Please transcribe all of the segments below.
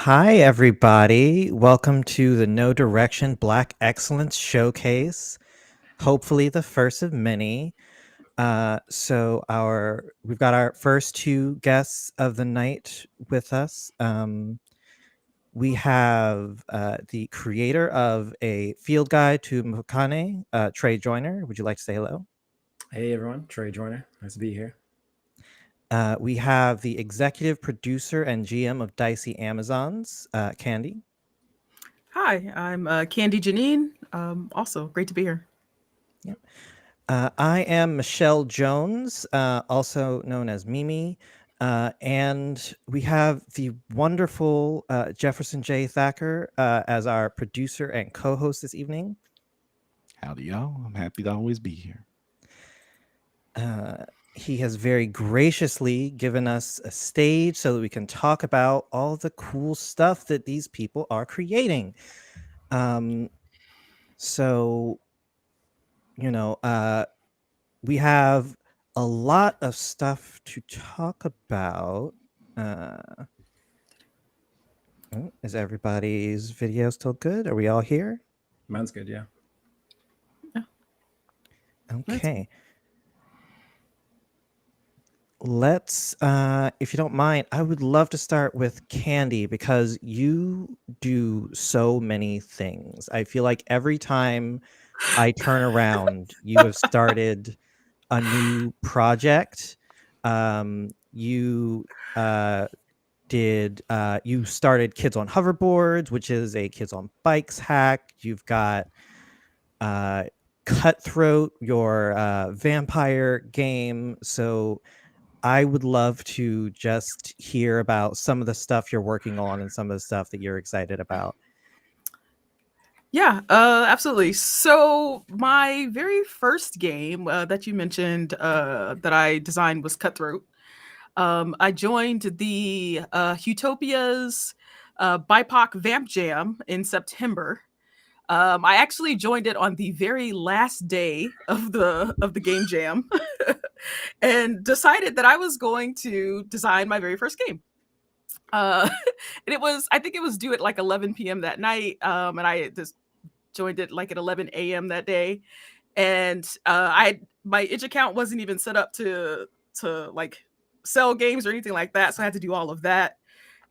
Hi, everybody. Welcome to the No Direction Black Excellence Showcase. Hopefully, the first of many. We've got our first two guests of the night with us. We have the creator of a field guide to Mokane, Trey Joiner. Would you like to say hello? Hey everyone, Trey Joiner. Nice to be here. We have the executive producer and GM of Dicey Amazons, Kandi. Hi, I'm Kandi Jeanne. Also, great to be here. Yep. I am Michelle Jones, also known as Mimi, and we have the wonderful Jefferson J. Thacker as our producer and co-host this evening. Howdy, y'all. I'm happy to always be here. He has very graciously given us a stage so that we can talk about all the cool stuff that these people are creating. We have a lot of stuff to talk about. Is everybody's video still good? Are we all here? Mine's good, yeah. Okay. Let's, if you don't mind, I would love to start with Kandi because you do so many things. I feel like every time I turn around, you have started a new project. You started Kids on Hoverboards, which is a kids on bikes hack. You've got Cutthroat, your vampire game. So I would love to just hear about some of the stuff you're working on and some of the stuff that you're excited about. Yeah, absolutely. So my very first game that you mentioned that I designed was Cutthroat. I joined the Utopia's BIPOC Vamp Jam in September. I actually joined it on the very last day of the game jam, and decided that I was going to design my very first game. And I think it was due at like 11 p.m. that night, and I just joined it like at 11 a.m. that day, and my itch account wasn't even set up to like sell games or anything like that, so I had to do all of that.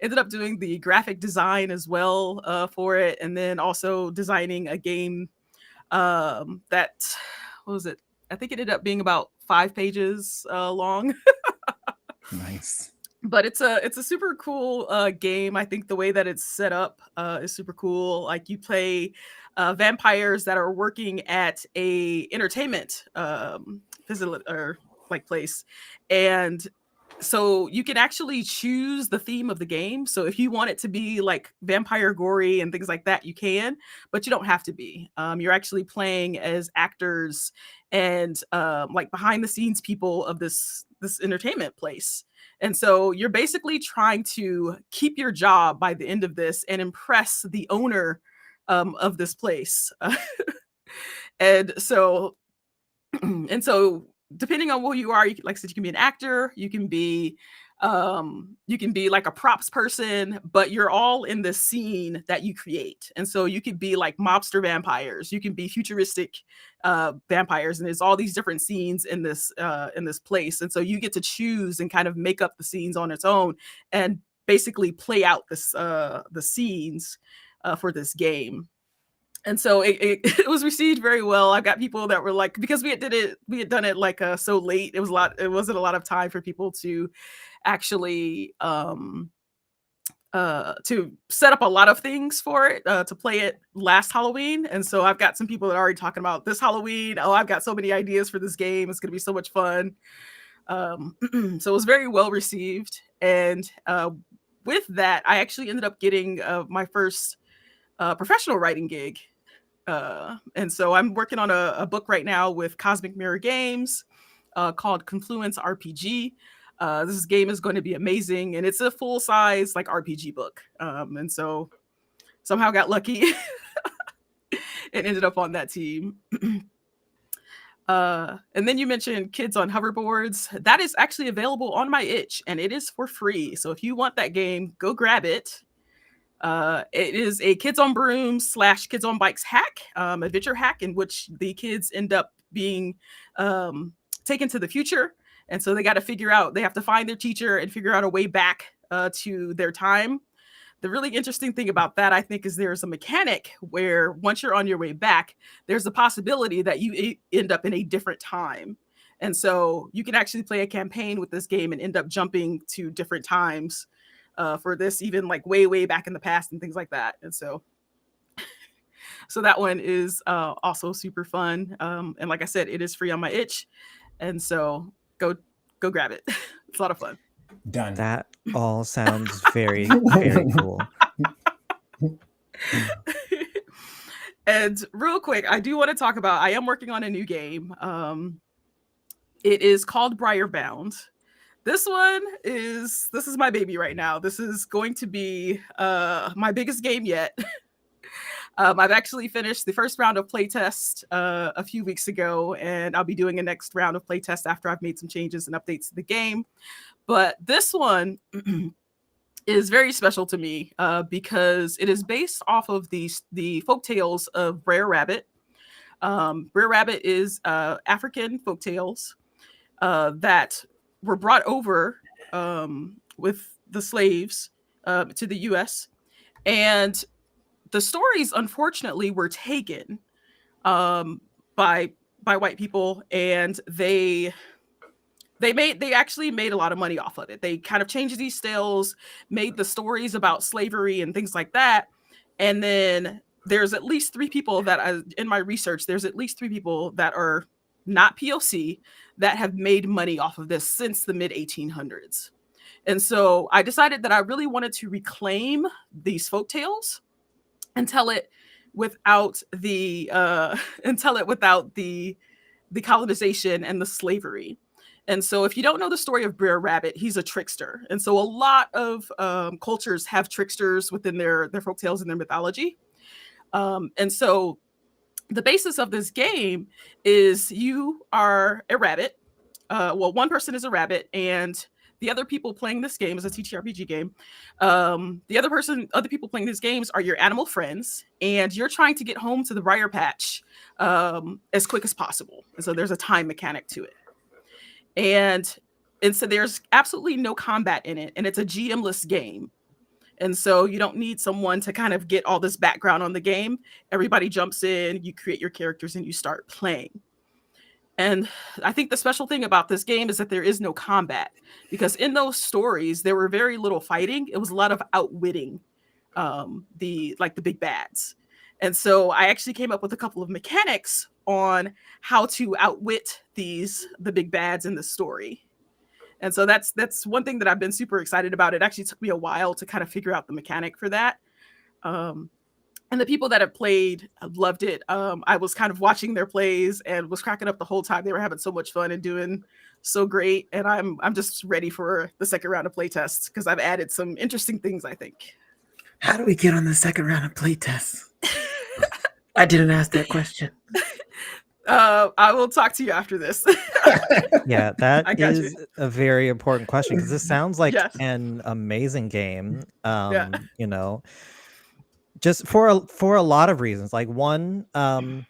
Ended up doing the graphic design as well for it, and then also designing a game that, what was it? I think it ended up being about 5 pages long. Nice. But it's a super cool game. I think the way that it's set up is super cool. Like, you play vampires that are working at a entertainment facility or like place, and so you can actually choose the theme of the game. So if you want it to be like vampire gory and things like that, you can, but you don't have to be. You're actually playing as actors and like behind the scenes people of this entertainment place. And so you're basically trying to keep your job by the end of this and impress the owner of this place. and so and so depending on who you are, like I said, you can be an actor, you can be like a props person, but you're all in the scene that you create. And so you could be like mobster vampires, you can be futuristic vampires, and there's all these different scenes in this place. And so you get to choose and kind of make up the scenes on its own and basically play out the scenes for this game. And so it was received very well. I got people that were like, because we had done it like so late. It wasn't a lot of time for people to actually to set up a lot of things for it to play it last Halloween. And so I've got some people that are already talking about this Halloween. Oh, I've got so many ideas for this game. It's going to be so much fun. So it was very well received. And with that, I actually ended up getting my first professional writing gig. And so I'm working on a book right now with Cosmic Mirror Games called Confluence RPG. This game is going to be amazing, and it's a full-size like RPG book. And so somehow got lucky and ended up on that team. And then you mentioned Kids on Hoverboards. That is actually available on my itch, and it is for free. So if you want that game, go grab it. It is a kids on brooms / kids on bikes hack, adventure hack, in which the kids end up being taken to the future. And so they have to find their teacher and figure out a way back to their time. The really interesting thing about that, I think, is there's a mechanic where once you're on your way back, there's a possibility that you end up in a different time. And so you can actually play a campaign with this game and end up jumping to different times for this, even like way, way back in the past and things like that. And so that one is also super fun. And like I said, it is free on my itch. And so go grab it. It's a lot of fun. Done. That all sounds very, very cool. And real quick, I do want to talk about, I am working on a new game. It is called Briar Bound. This is my baby right now. This is going to be my biggest game yet. I've actually finished the first round of playtest a few weeks ago, and I'll be doing a next round of playtest after I've made some changes and updates to the game. But this one is very special to me because it is based off of the folktales of Briar Rabbit. Briar Rabbit is African folktales that were brought over with the slaves to the U.S. And the stories, unfortunately, were taken by white people, and they actually made a lot of money off of it. They kind of changed these tales, made the stories about slavery and things like that. And then there's at least 3 people that in my research, there's at least 3 people that are not POC that have made money off of this since the mid 1800s. And so I decided that I really wanted to reclaim these folk tales and tell it without the colonization and the slavery. And so if you don't know the story of Briar Rabbit, he's a trickster. And so a lot of cultures have tricksters within their folk tales and their mythology. And so the basis of this game is you are a rabbit. One person is a rabbit, and the other people playing this game is a TTRPG game. Other people playing these games are your animal friends, and you're trying to get home to the Briar Patch as quick as possible. And so there's a time mechanic to it. And so there's absolutely no combat in it, and it's a GM-less game. And so you don't need someone to kind of get all this background on the game. Everybody jumps in, you create your characters, and you start playing. And I think the special thing about this game is that there is no combat, because in those stories, there were very little fighting. It was a lot of outwitting the big bads. And so I actually came up with a couple of mechanics on how to outwit the big bads in the story. And so that's one thing that I've been super excited about. It actually took me a while to kind of figure out the mechanic for that. And the people that have played loved it. I was kind of watching their plays and was cracking up the whole time. They were having so much fun and doing so great. And I'm just ready for the second round of playtests because I've added some interesting things, I think. How do we get on the second round of playtests? I didn't ask that question. I will talk to you after this. Yeah, that is a very important question because this sounds like an amazing game. You know, just for a lot of reasons. Like one, I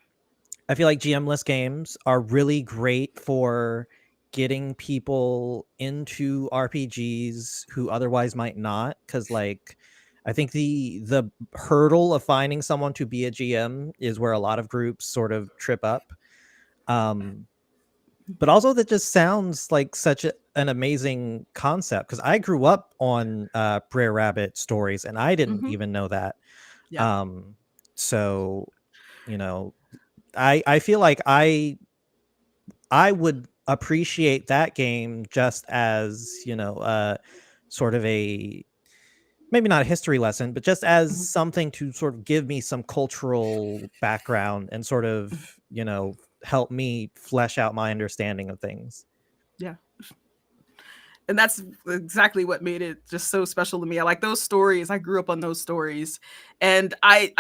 feel like GM-less games are really great for getting people into RPGs who otherwise might not, because like I think the hurdle of finding someone to be a GM is where a lot of groups sort of trip up. But also that just sounds like such an amazing concept, because I grew up on Briar Rabbit stories and I didn't even know that. Yeah. So, you know, I feel like I would appreciate that game just as, you know, sort of a, maybe not a history lesson, but just as something to sort of give me some cultural background and sort of, you know, help me flesh out my understanding of things. Yeah. And that's exactly what made it just so special to me. I like those stories. I grew up on those stories. And I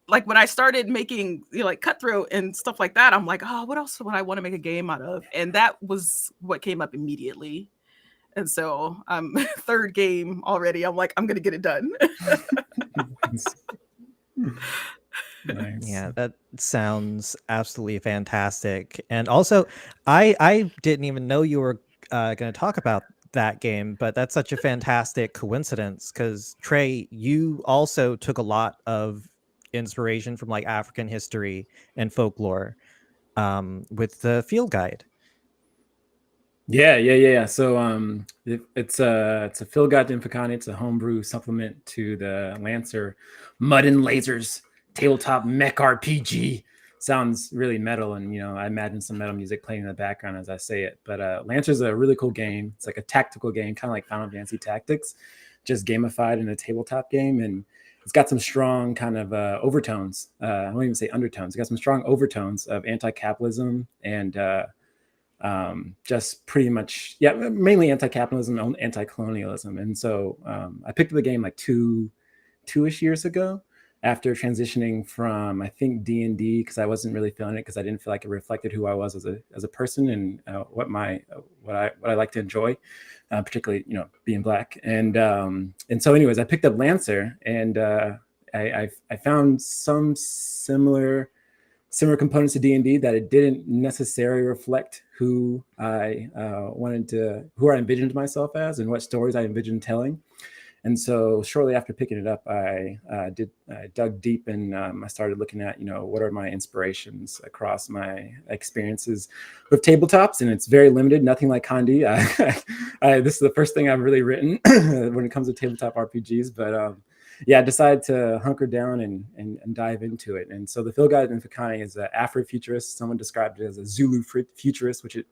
like when I started making, you know, like Cutthroat and stuff like that, I'm like, oh, what else would I want to make a game out of? And that was what came up immediately. And so I'm third game already. I'm like, I'm gonna get it done. Nice. Yeah, that sounds absolutely fantastic. And also, I didn't even know you were going to talk about that game, but that's such a fantastic coincidence because Trey, you also took a lot of inspiration from like African history and folklore with the field guide. Yeah. So it's a field guide to Infocani. It's a homebrew supplement to the Lancer Mud and Lasers tabletop mech RPG. Sounds really metal, and I imagine some metal music playing in the background as I say it. But Lancer's a really cool game. It's like a tactical game, kind of like Final Fantasy Tactics, just gamified in a tabletop game, and it's got some strong kind of overtones. I won't even say undertones. It's got some strong overtones of anti-capitalism and just pretty much, mainly anti-capitalism and anti-colonialism. And so I picked up the game like two-ish years ago after transitioning from, I think, D&D, because I wasn't really feeling it, because I didn't feel like it reflected who I was as a person and what I like to enjoy, particularly being Black. And so anyways, I picked up Lancer, and I found some similar components to D&D that it didn't necessarily reflect who I who I envisioned myself as and what stories I envisioned telling. And so shortly after picking it up, I dug deep, and I started looking at, what are my inspirations across my experiences with tabletops. And it's very limited, nothing like Kandi. This is the first thing I've really written when it comes to tabletop RPGs. But I decided to hunker down and dive into it. And so the field guide in Infocani is an Afrofuturist. Someone described it as a Zulu futurist, which it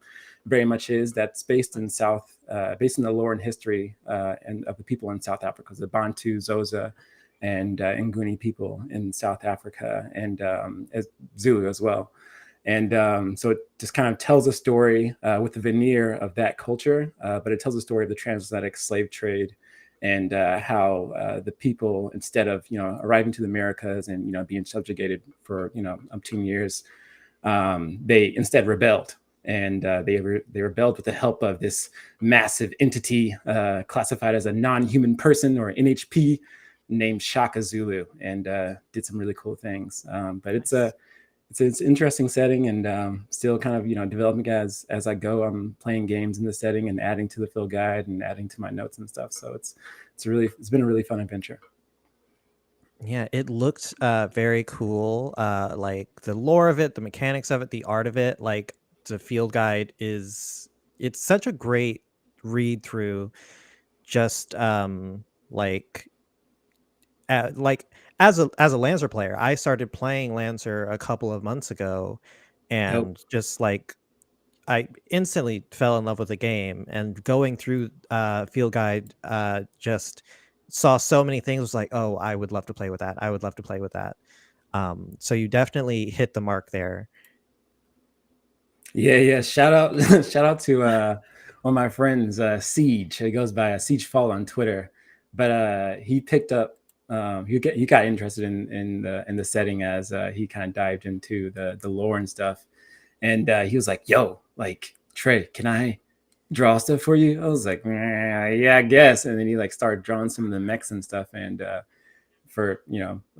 very much is. That's based in the lore and history and of the people in South Africa, the Bantu, Xhosa, and Nguni people in South Africa, and as Zulu as well. And so it just kind of tells a story with the veneer of that culture, but it tells a story of the transatlantic slave trade and how the people, instead of arriving to the Americas and being subjugated for umpteen years, they instead rebelled. And they rebelled with the help of this massive entity classified as a non-human person, or NHP, named Shaka Zulu, and did some really cool things. But it's an interesting setting, and still kind of developing as I go. I'm playing games in the setting and adding to the field guide and adding to my notes and stuff. So it's been a really fun adventure. Yeah, it looked very cool. Like the lore of it, the mechanics of it, the art of it. Like the field guide it's such a great read through. Just like as a Lancer player, I started playing Lancer a couple of months ago, and just like I instantly fell in love with the game. And going through field guide, just saw so many things. Was like, oh, I would love to play with that. I would love to play with that. So you definitely hit the mark there. Yeah. Shout out to one of my friends, Siege. He goes by Siege Fall on Twitter, but he picked up. He got interested in the setting as he kind of dived into the lore and stuff, and he was like, "Yo, like Trey, can I draw stuff for you?" I was like, "Yeah, I guess." And then he like started drawing some of the mechs and stuff, and for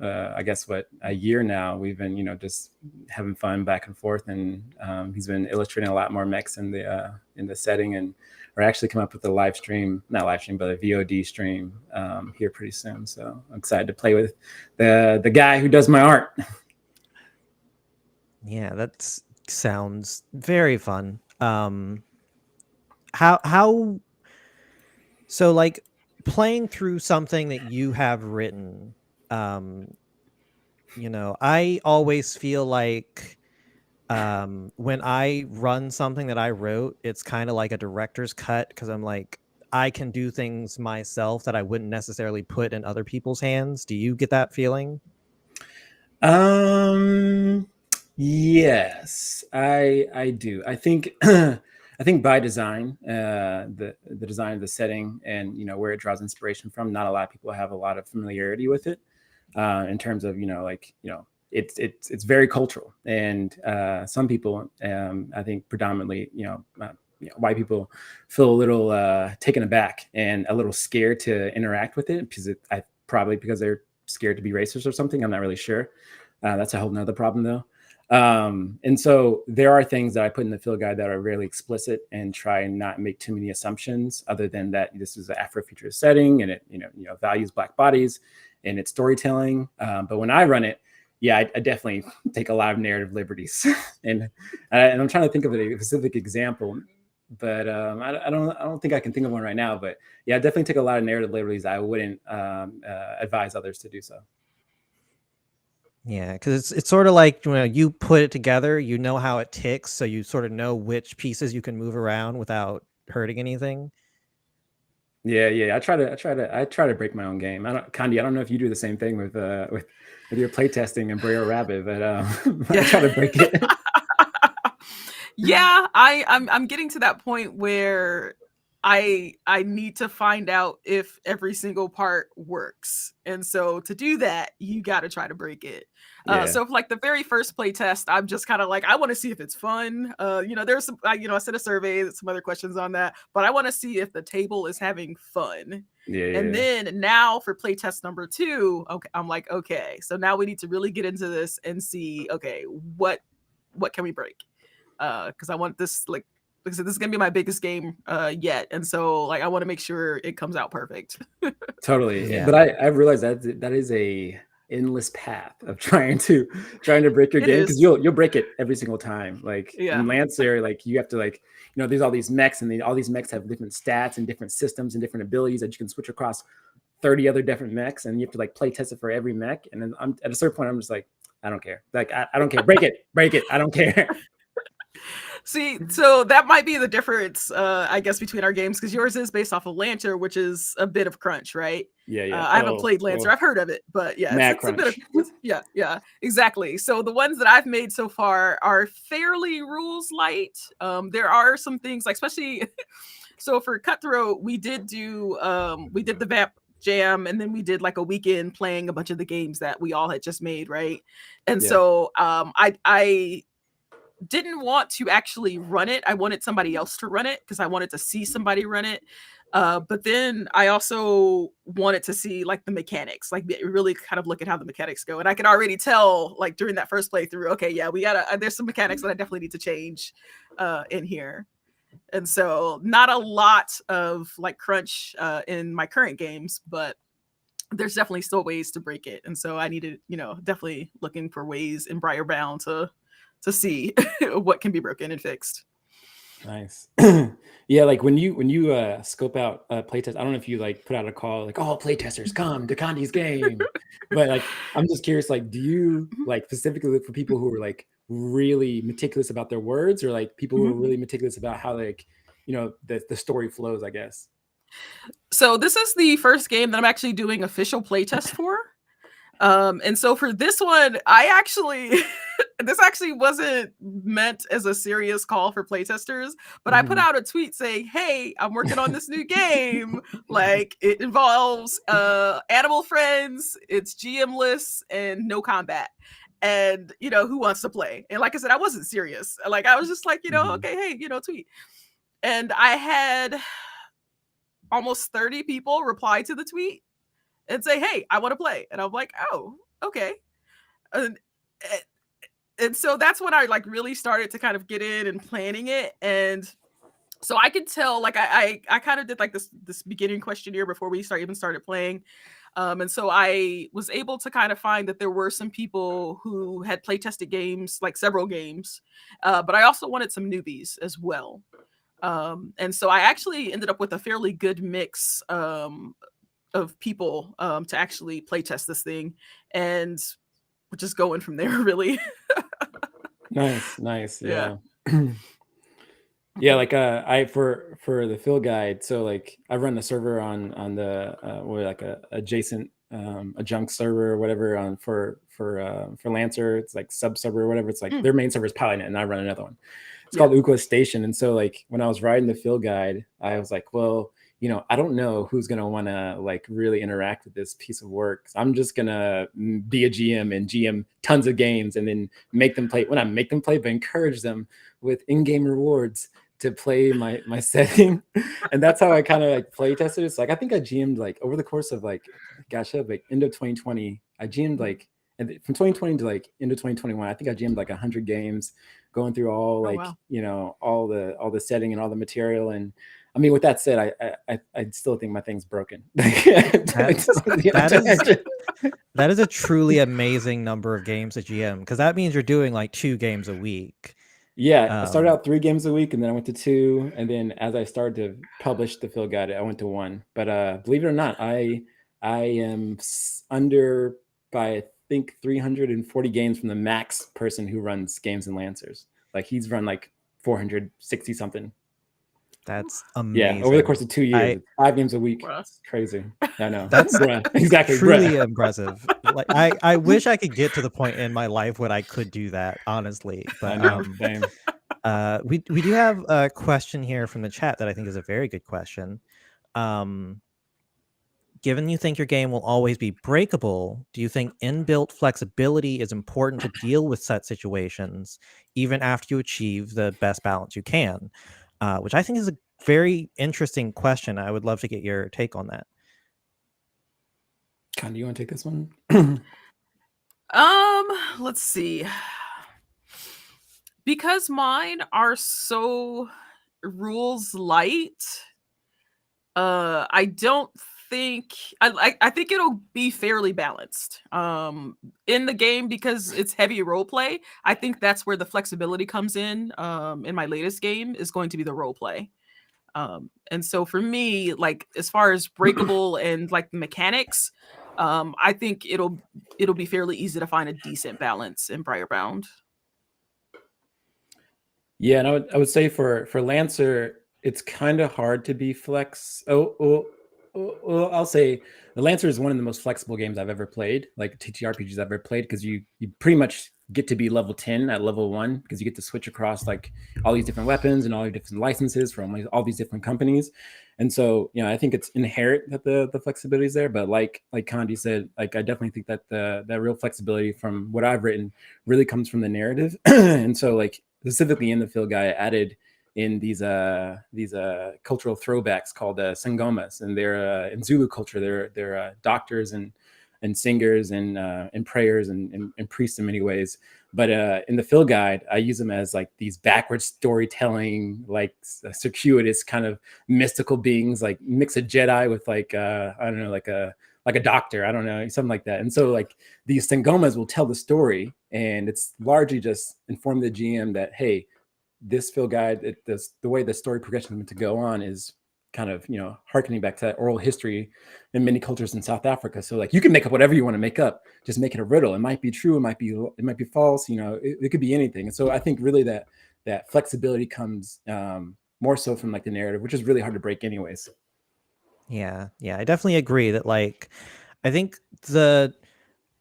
I guess a year now we've been just having fun back and forth, and he's been illustrating a lot more mechs in the setting, and we're actually coming up with a not live stream, but a VOD stream here pretty soon. So I'm excited to play with the guy who does my art. Yeah, that sounds very fun. How so, like, playing through something that you have written, I always feel like when I run something that I wrote, it's kind of like a director's cut, because I'm like, I can do things myself that I wouldn't necessarily put in other people's hands. Do you get that feeling? Yes, I do. I think I think by design, the design of the setting and where it draws inspiration from, not a lot of people have a lot of familiarity with it in terms of it's very cultural, and some people I think predominantly why people feel a little taken aback and a little scared to interact with it, because probably because they're scared to be racist or something. I'm not really sure. That's a whole nother problem though. And so there are things that I put in the field guide that are really explicit and try and not make too many assumptions other than that this is an Afrofuturist setting and it, values Black bodies and its storytelling. But when I run it, I definitely take a lot of narrative liberties and I'm trying to think of a specific example, but I don't think I can think of one right now, but I definitely take a lot of narrative liberties. I wouldn't advise others to do so. Yeah, because it's sort of like when you put it together, you know how it ticks, so you sort of know which pieces you can move around without hurting anything. Yeah. I try to break my own game. Kandi, I don't know if you do the same thing with your playtesting and Briar Rabbit, but I try to break it. Yeah, I'm getting to that point where I need to find out if every single part works, and so to do that, you got to try to break it. So for like the very first play test, I'm just kind of like, I want to see if it's fun. There's some, I sent a survey, some other questions on that, but I want to see if the table is having fun. And then now for play test number 2, okay, I'm like, okay, so now we need to really get into this and see, okay, what can we break? Because I want this, like I said, this is gonna be my biggest game yet, and so like I want to make sure it comes out perfect. Totally. Yeah. But I realized that is a endless path of trying to break your game, because you'll break it every single time. Like in Lancer, like you have to there's all these mechs, and all these mechs have different stats and different systems and different abilities that you can switch across 30 other different mechs, and you have to like play test it for every mech. And then I'm at a certain point, I'm just like, I don't care. Like I don't care. Break it. I don't care. See, so that might be the difference, I guess, between our games, because yours is based off of Lancer, which is a bit of crunch, right? I haven't played Lancer. I've heard of it, but it's a bit of exactly. So the ones that I've made so far are fairly rules light. There are some things, like especially so for Cutthroat, we did the Vamp Jam, and then we did like a weekend playing a bunch of the games that we all had just made, right? And so I didn't want to actually run it. I wanted somebody else to run it because I wanted to see somebody run it. But then I also wanted to see like the mechanics, like really kind of look at how the mechanics go. And I could already tell, like during that first playthrough, okay, there's some mechanics that I definitely need to change in here. And so not a lot of like crunch in my current games, but there's definitely still ways to break it. And so I needed, definitely looking for ways in Briar Bound to see what can be broken and fixed. Nice. Like when you scope out a playtest, I don't know if you like put out a call like, all playtesters come to Kandi's game. But like I'm just curious, like do you like specifically look for people who are like really meticulous about their words, or like people who are really meticulous about how like the story flows, I guess? So this is the first game that I'm actually doing official playtest for. And so for this one, this actually wasn't meant as a serious call for playtesters, but I put out a tweet saying, hey, I'm working on this new game. Like it involves animal friends, it's GM-less and no combat. And who wants to play? And like I said, I wasn't serious. Like I was just like, okay, hey, tweet. And I had almost 30 people reply to the tweet and say, hey, I want to play. And I'm like, oh, okay. And so that's when I like really started to kind of get in and planning it. And so I could tell, like I kind of did like this beginning questionnaire before we even started playing. And so I was able to kind of find that there were some people who had play tested games, like several games, but I also wanted some newbies as well. And so I actually ended up with a fairly good mix of people to actually play test this thing, and we're just going from there, really. Nice. Yeah. Like I for the field guide, so like I run the server on the like a adjacent adjunct server or whatever on for Lancer. It's like sub server or whatever. It's like their main server is Paladin, and I run another one. It's called Ukla Station. And so like when I was writing the field guide, I was like, well, I don't know who's going to want to like really interact with this piece of work. So I'm just going to be a GM and GM tons of games and then make them play, but encourage them with in-game rewards to play my setting, and that's how I kind of like play tested it. So like I think I GM'd like over the course of like like end of 2020, I GM'd like, and from 2020 to like end of 2021, I think I GM'd like 100 games, going through all like wow. all the setting and all the material. And I mean, with that said, I still think my thing's broken. That is a truly amazing number of games at GM, because that means you're doing like 2 games a week. Yeah, I started out 3 games a week, and then I went to 2, and then as I started to publish the field guide, I went to 1. But believe it or not, I am under by I think 340 games from the max person who runs games in Lancers. Like he's run like 460 something. That's amazing. Yeah, over the course of 2 years, 5 games a week. Bruh. It's crazy. I know. That's exactly truly impressive. Like I wish I could get to the point in my life when I could do that, honestly. But same. we do have a question here from the chat that I think is a very good question. Given you think your game will always be breakable, do you think inbuilt flexibility is important to deal with such situations, even after you achieve the best balance you can? Which I think is a very interesting question. I would love to get your take on that. Kandi, you want to take this one? Let's see. Because mine are so rules light, I don't think I think it'll be fairly balanced in the game, because it's heavy role play. I think that's where the flexibility comes in my latest game is going to be the role play. And so for me, like as far as breakable and like the mechanics, I think it'll be fairly easy to find a decent balance in Briar Bound. Yeah, and I would say for Lancer, it's kind of hard to be flex. Well, I'll say the Lancer is one of the most flexible games I've ever played, like TTRPGs I've ever played, because you pretty much get to be level 10 at level 1, because you get to switch across like all these different weapons and all these different licenses from all these different companies. And so, I think it's inherent that the flexibility is there. But like Kandi said, like I definitely think that that real flexibility from what I've written really comes from the narrative. And so like specifically in the field guide, I added in these cultural throwbacks called sangomas, and they're in Zulu culture. They're doctors and singers and prayers and priests in many ways. But in the field guide, I use them as like these backwards storytelling, like circuitous kind of mystical beings, like mix a Jedi with like I don't know, like a doctor, I don't know, something like that. And so like these sangomas will tell the story, and it's largely just inform the GM that, hey, this field guide, the way the story progression is meant to go on is kind of, harkening back to that oral history in many cultures in South Africa. So like you can make up whatever you want to make up, just make it a riddle. It might be true, it might be false, it could be anything. And so I think really that flexibility comes more so from like the narrative, which is really hard to break anyways. Yeah, I definitely agree that like I think the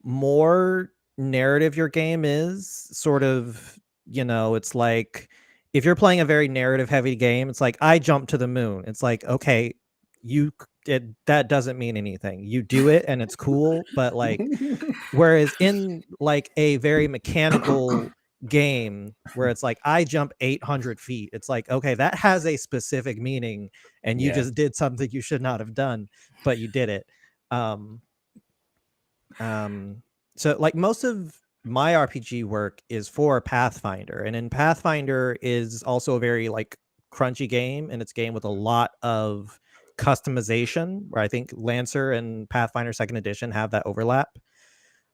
more narrative your game is, sort of, it's like if you're playing a very narrative heavy game, it's like I jump to the moon. It's like, okay, that doesn't mean anything. You do it and it's cool, but like whereas in like a very mechanical game where it's like I jump 800 feet, it's like, okay, that has a specific meaning, and you just did something you should not have done, but you did it. So like most of my RPG work is for Pathfinder, and in Pathfinder is also a very like crunchy game, and it's a game with a lot of customization, where I think Lancer and Pathfinder 2nd edition have that overlap.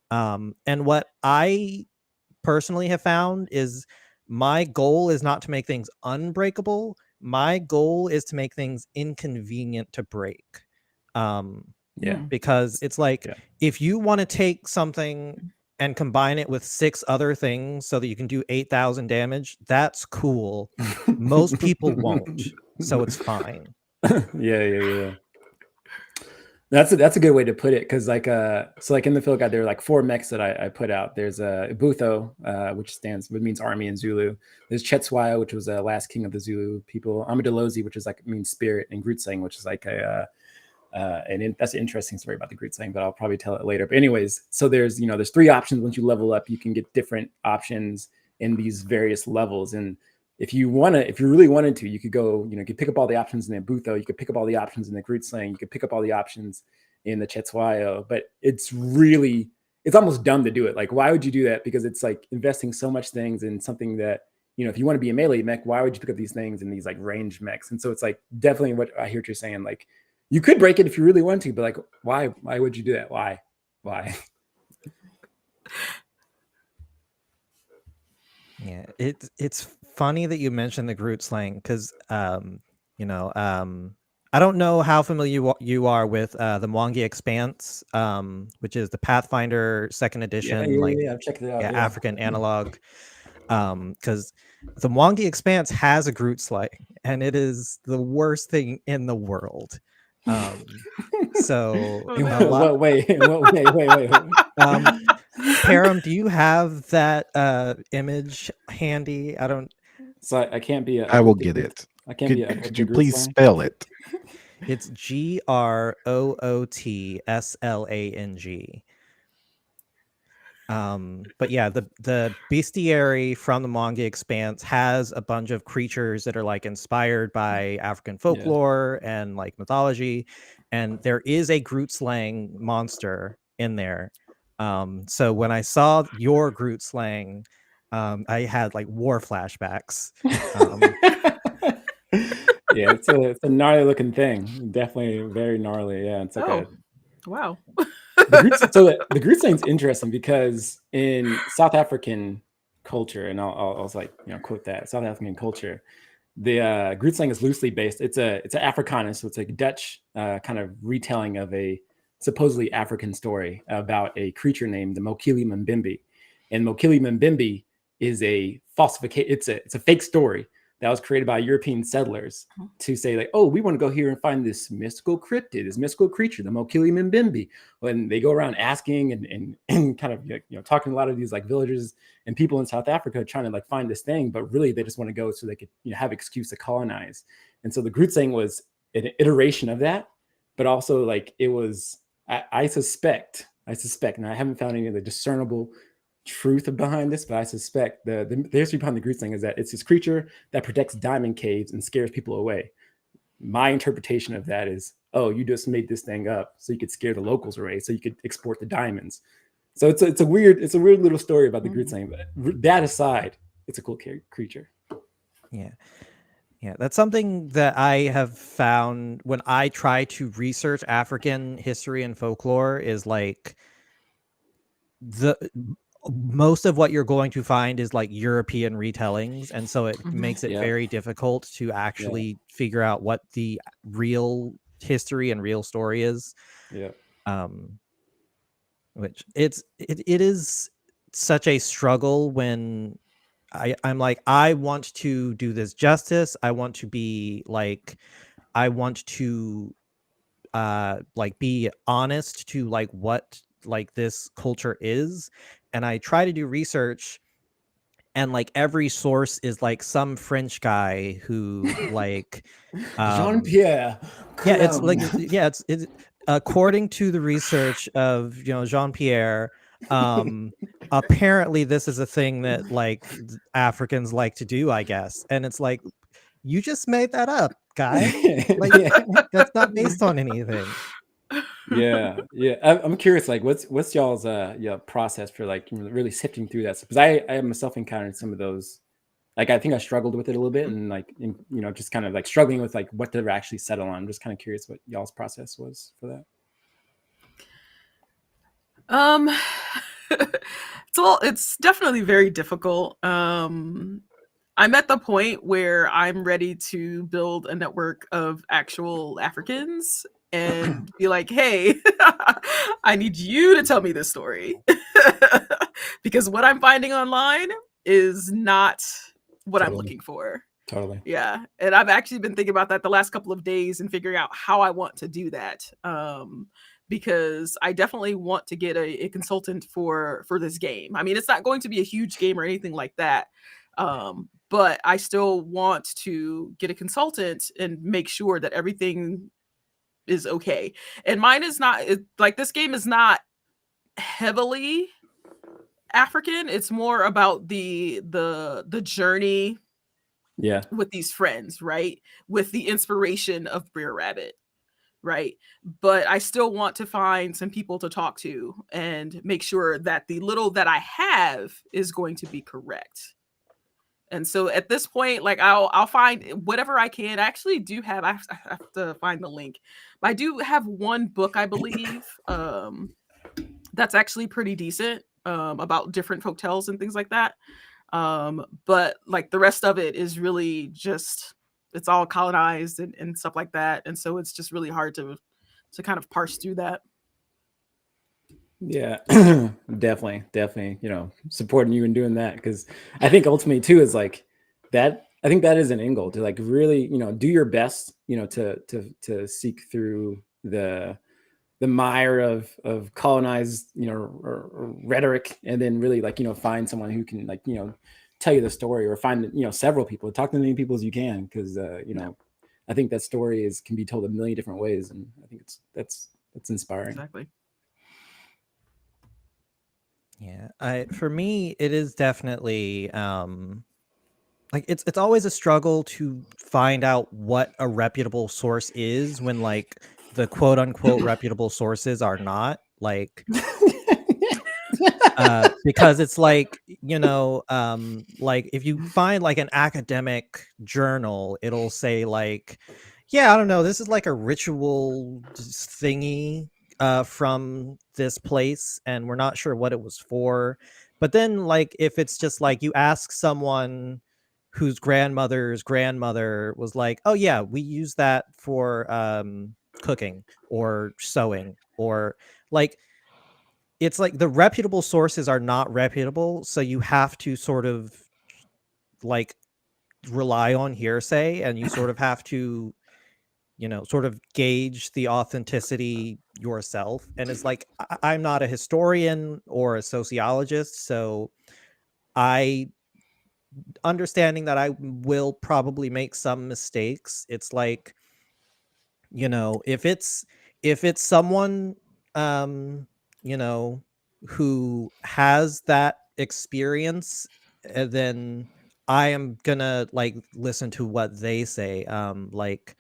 And what I personally have found is my goal is not to make things unbreakable. My goal is to make things inconvenient to break. Because it's like if you want to take something and combine it with 6 other things so that you can do 8,000 damage, that's cool. Most people won't, so it's fine. Yeah. That's a good way to put it, because like so like in the field guide there are like 4 mechs that I put out. There's Ubutho, which means army in Zulu. There's Chetswaya, which was the last king of the Zulu people. Amadalozi, which is like means spirit, and Grutsang, which is like that's an interesting story about the Grutsang, but I'll probably tell it later. But anyways, so there's 3 options. Once you level up, you can get different options in these various levels, and if you really wanted to, you could go, you could pick up all the options in the Butho, you could pick up all the options in the Groot Slang, you could pick up all the options in the Chetsuayo, but it's almost dumb to do it. Like, why would you do that? Because it's like investing so much things in something that, if you want to be a melee mech, why would you pick up these things in these like range mechs? And so it's like definitely what I hear what you're saying. Like, you could break it if you really want to, but like, why would you do that? Why? Yeah, it's funny that you mentioned the Groot slang because I don't know how familiar you are with the Mwangi Expanse, which is the Pathfinder second edition, Yeah, I've checked it out. Yeah. African analog. Because the Mwangi Expanse has a Groot slang, and it is the worst thing in the world. So Oh, no. Wait. Param, do you have that image handy? I don't. So I can't be. I will get it. I can't be. Could you please spell it? It's GROOTSLANG. But yeah, the bestiary from the Mwangi Expanse has a bunch of creatures that are like inspired by African folklore and like mythology, and there is a Groot slang monster in there. So when I saw your Groot slang, I had like war flashbacks. Yeah, it's a gnarly looking thing. Definitely very gnarly. Yeah, it's like wow. the Groot slang's interesting because in South African culture, and I'll like quote that South African culture, the Groot slang is loosely based. It's an Afrikaner, so it's like a Dutch kind of retelling of a supposedly African story about a creature named the Mokili Mbembe, and Mokili Mbembe is a falsification. It's a fake story that was created by European settlers to say like, oh, we want to go here and find this mystical cryptid, this mystical creature, the Mokili Mbembe. When they go around asking and kind of talking to a lot of these like villagers and people in South Africa trying to like find this thing, but really they just want to go so they could have excuse to colonize. And so the Groot slang was an iteration of that, but also like it was. I suspect, and I haven't found any of the discernible truth behind this, but I suspect the history behind the Groot slang is that it's this creature that protects diamond caves and scares people away. My interpretation of that is, oh, you just made this thing up so you could scare the locals away, so you could export the diamonds. So it's a weird little story about the Groot slang. But that aside, it's a cool creature. Yeah, that's something that I have found when I try to research African history and folklore is like most of what you're going to find is like European retellings, and so it makes it very difficult to actually figure out what the real history and real story is. Which it is such a struggle when I'm like, I want to do this justice. I want to be like, I want to like be honest to like what like this culture is, and I try to do research, and like every source is like some French guy who like Jean-Pierre. It's like it's according to the research of Jean-Pierre, apparently this is a thing that like Africans like to do, I guess. And it's like, you just made that up, guy. Like that's not based on anything. Yeah. I'm curious, like what's y'all's process for like really sifting through that stuff? Because I myself encountered some of those. Like I think I struggled with it a little bit, and like just kind of like struggling with like what to actually settle on. I'm just kind of curious what y'all's process was for that. It's definitely very difficult. I'm at the point where I'm ready to build a network of actual Africans and be like, hey, I need you to tell me this story. Because what I'm finding online is not what I'm looking for. Totally. Yeah. And I've actually been thinking about that the last couple of days and figuring out how I want to do that. Because I definitely want to get a consultant for this game. I mean, it's not going to be a huge game or anything like that. But I still want to get a consultant and make sure that everything is okay. And mine is not like, this game is not heavily African. It's more about the journey Yeah. with these friends, right? With the inspiration of Brer Rabbit, right? But I still want to find some people to talk to and make sure that the little that I have is going to be correct. And so at this point, like I'll find whatever I can. I actually do have I have to find the link. But I do have one book, I believe, that's actually pretty decent, about different folktales and things like that. But like the rest of it is really just, it's all colonized and stuff like that. And so it's just really hard to kind of parse through that. Yeah, definitely, supporting you and doing that, because I think ultimately too is like that. I think that is an end goal, to like really, do your best, to seek through the mire of colonized, or rhetoric, and then really like, find someone who can like, tell you the story, or find, several people, talk to as many people as you can, because I think that story can be told a million different ways, and I think that's inspiring. Exactly. Yeah, for me, it is definitely like it's always a struggle to find out what a reputable source is when like the quote unquote reputable sources are not, like because it's like, like if you find like an academic journal, it'll say like, yeah, I don't know, this is like a ritual thingy from this place, and we're not sure what it was for. But then like if it's just like you ask someone whose grandmother's grandmother was like, oh yeah, we use that for cooking or sewing, or like, it's like the reputable sources are not reputable, so you have to sort of like rely on hearsay, and you sort of have to, sort of gauge the authenticity yourself. And it's like I'm not a historian or a sociologist, so I, understanding that I will probably make some mistakes, it's like, if it's someone you know who has that experience, then I am gonna like listen to what they say. Like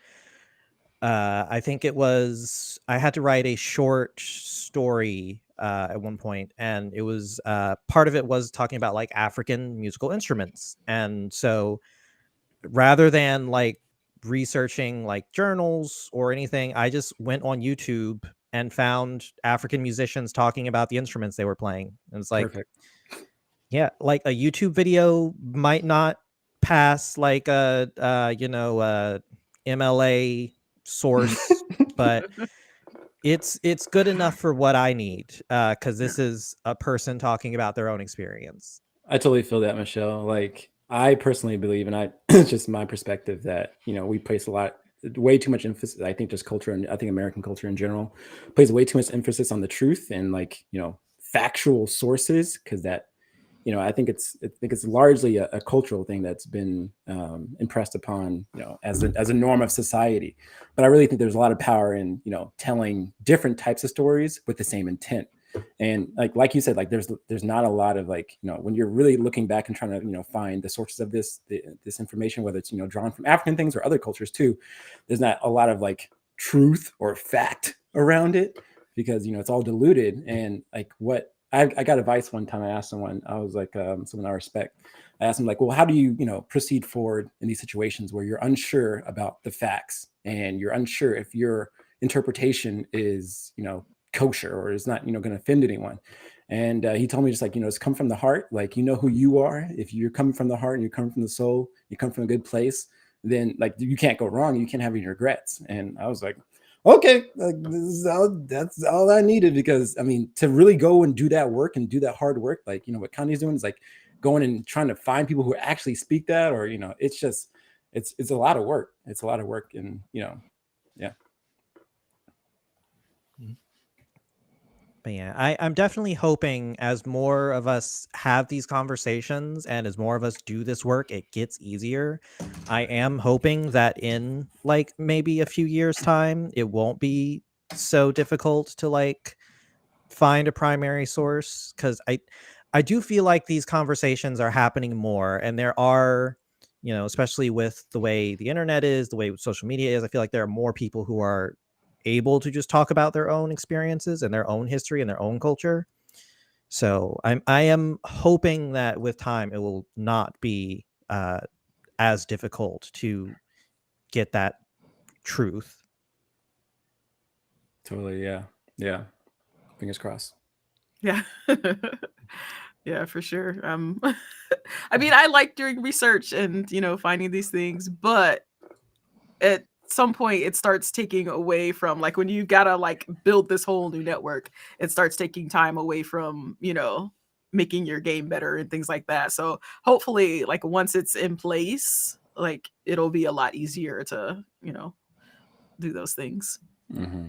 I think it was, I had to write a short story at one point, and it was part of it was talking about like African musical instruments. And so rather than like researching like journals or anything, I just went on YouTube and found African musicians talking about the instruments they were playing. And it's like, Perfect. yeah, like a YouTube video might not pass like a MLA source, but it's good enough for what I need, because this is a person talking about their own experience. I totally feel that, Michelle. Like, I personally believe, and it's just my perspective, that we place way too much emphasis. I think just culture, and I think American culture in general places way too much emphasis on the truth and like factual sources, because that I think it's largely a cultural thing that's been impressed upon as a norm of society. But I really think there's a lot of power in telling different types of stories with the same intent. And like you said, like there's not a lot of like when you're really looking back and trying to find the sources of this information, whether it's drawn from African things or other cultures too, there's not a lot of like truth or fact around it, because it's all diluted. And like what I got advice one time. I asked someone, I was like someone I respect, I asked him like, well, how do you proceed forward in these situations where you're unsure about the facts and you're unsure if your interpretation is kosher or is not going to offend anyone? And he told me just like it's come from the heart. Like who you are. If you're coming from the heart and you're coming from the soul, you come from a good place, then like you can't go wrong. You can't have any regrets. And I was like, okay, like that's all I needed, because I mean, to really go and do that work and do that hard work, like what Kandi's doing is like going and trying to find people who actually speak that, or it's just it's a lot of work. It's a lot of work, and yeah. But yeah, I'm definitely hoping as more of us have these conversations and as more of us do this work, it gets easier. I am hoping that in like maybe a few years' time, it won't be so difficult to like find a primary source, because I do feel like these conversations are happening more, and there are you know, especially with the way the internet is, the way social media is. I feel like there are more people who are able to just talk about their own experiences and their own history and their own culture. So I am hoping that with time it will not be as difficult to get that truth. Totally. Yeah. Yeah. Fingers crossed. Yeah. Yeah, for sure. I mean, I like doing research and, you know, finding these things, but at some point it starts taking away from, like, when you gotta like build this whole new network, it starts taking time away from, you know, making your game better and things like that. So hopefully, like, once it's in place, like, it'll be a lot easier to, you know, do those things. Mm-hmm.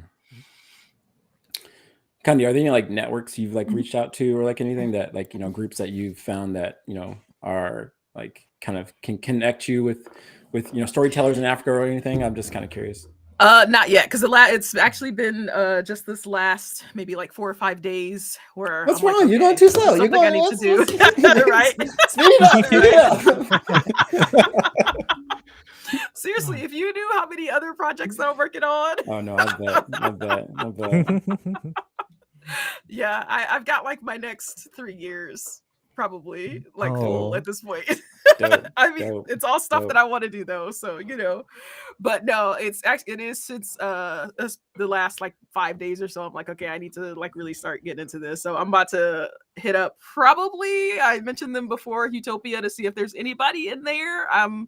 Kandi, are there any like networks you've like reached out to, or like anything that, like, you know, groups that you've found that, you know, are like kind of can connect you with you know, storytellers in Africa or anything? I'm just kind of curious. Not yet, because it's actually been just this last maybe like 4 or 5 days where What's I'm like, wrong? You're going okay, too slow. this is You're something I going. need to do. Right? Speed it up. Seriously, if you knew how many other projects that I'm working on. Oh no, I bet. Yeah, I've got like my next 3 years probably like full Oh. at this point. Dope, I mean, dope, it's all stuff dope. that I want to do though, so you know. But no, it is since the last like 5 days or so. I'm like, okay, I need to like really start getting into this. So I'm about to hit up, probably, I mentioned them before, Utopia, to see if there's anybody in there. I'm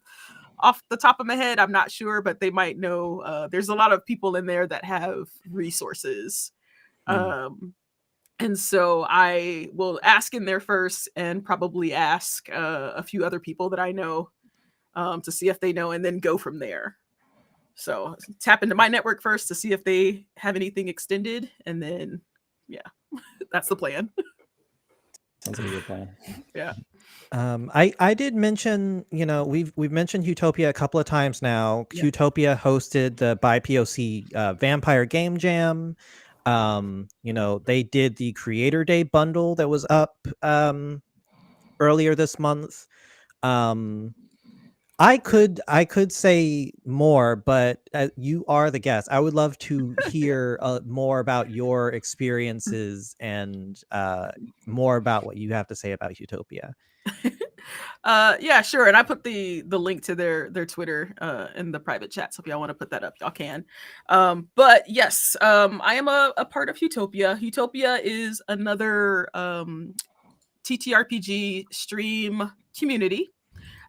off the top of my head, I'm not sure, but they might know. There's a lot of people in there that have resources. And so I will ask in there first, and probably ask a few other people that I know to see if they know, and then go from there. So tap into my network first to see if they have anything extended, and then yeah, that's the plan. Sounds like a good plan. Yeah. I did mention, you know, we've mentioned Utopia a couple of times now. Yeah. Utopia hosted the BIPOC Vampire Game Jam. You know, they did the Creator Day bundle that was up earlier this month. I could say more, but you are the guest. I would love to hear more about your experiences and more about what you have to say about Utopia. Yeah, sure. And I put the link to their Twitter in the private chat, so if y'all want to put that up, y'all can. But yes, I am a part of Utopia. Utopia is another TTRPG stream community.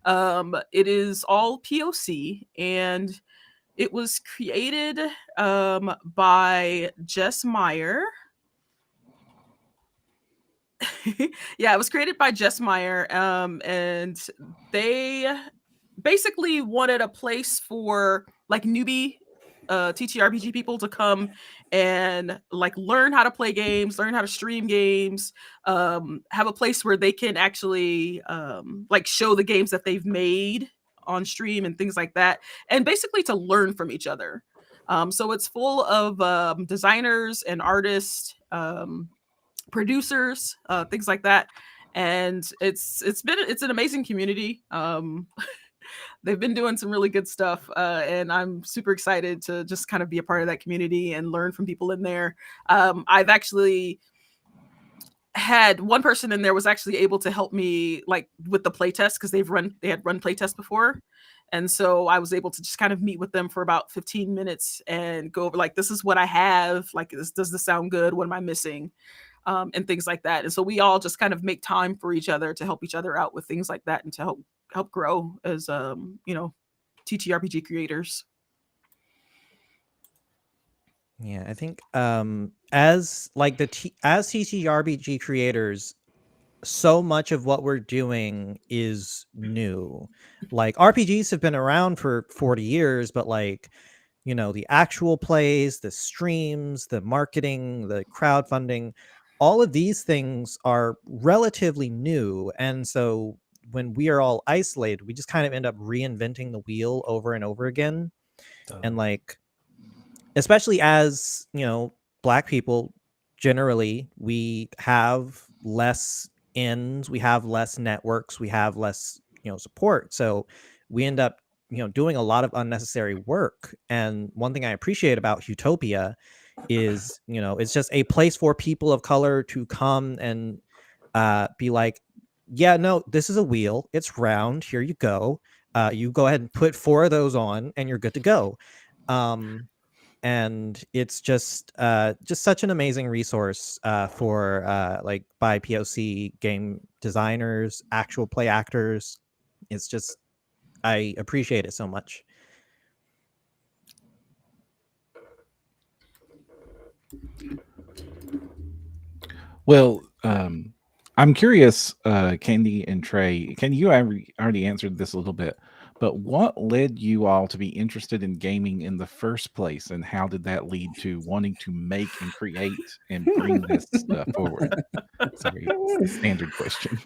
It is all POC, and it was created by Jess Meyer. Yeah, it was created by Jess Meyer, and they basically wanted a place for like newbie TTRPG people to come and like learn how to play games, learn how to stream games, have a place where they can actually like show the games that they've made on stream and things like that, and basically to learn from each other. So it's full of designers and artists, producers, things like that, and it's an amazing community. They've been doing some really good stuff, and I'm super excited to just kind of be a part of that community and learn from people in there. I've actually had one person in there was actually able to help me like with the playtest, because they had run playtests before. And so I was able to just kind of meet with them for about 15 minutes and go over like, this is what I have, like, does this sound good? What am I missing? And things like that. And so we all just kind of make time for each other to help each other out with things like that, and to help grow as you know, TTRPG creators. Yeah, I think as like as TTRPG creators, so much of what we're doing is new. Like, RPGs have been around for 40 years, but like, you know, the actual plays, the streams, the marketing, the crowdfunding, all of these things are relatively new. And so when we are all isolated, we just kind of end up reinventing the wheel over and over again. And like, especially as, you know, Black people, generally, we have less ends, we have less networks, we have less, you know, support. So we end up, doing a lot of unnecessary work. And one thing I appreciate about Utopia is, it's just a place for people of color to come and be like, yeah, no, this is a wheel. It's round. Here you go. You go ahead and put 4 of those on and you're good to go. And it's just such an amazing resource for like BIPOC game designers, actual play actors. It's just, I appreciate it so much. Well, I'm curious, Kandi and Trey. Kandi, you already answered this a little bit, but what led you all to be interested in gaming in the first place, and how did that lead to wanting to make and create and bring this stuff forward? Sorry, it's a standard question.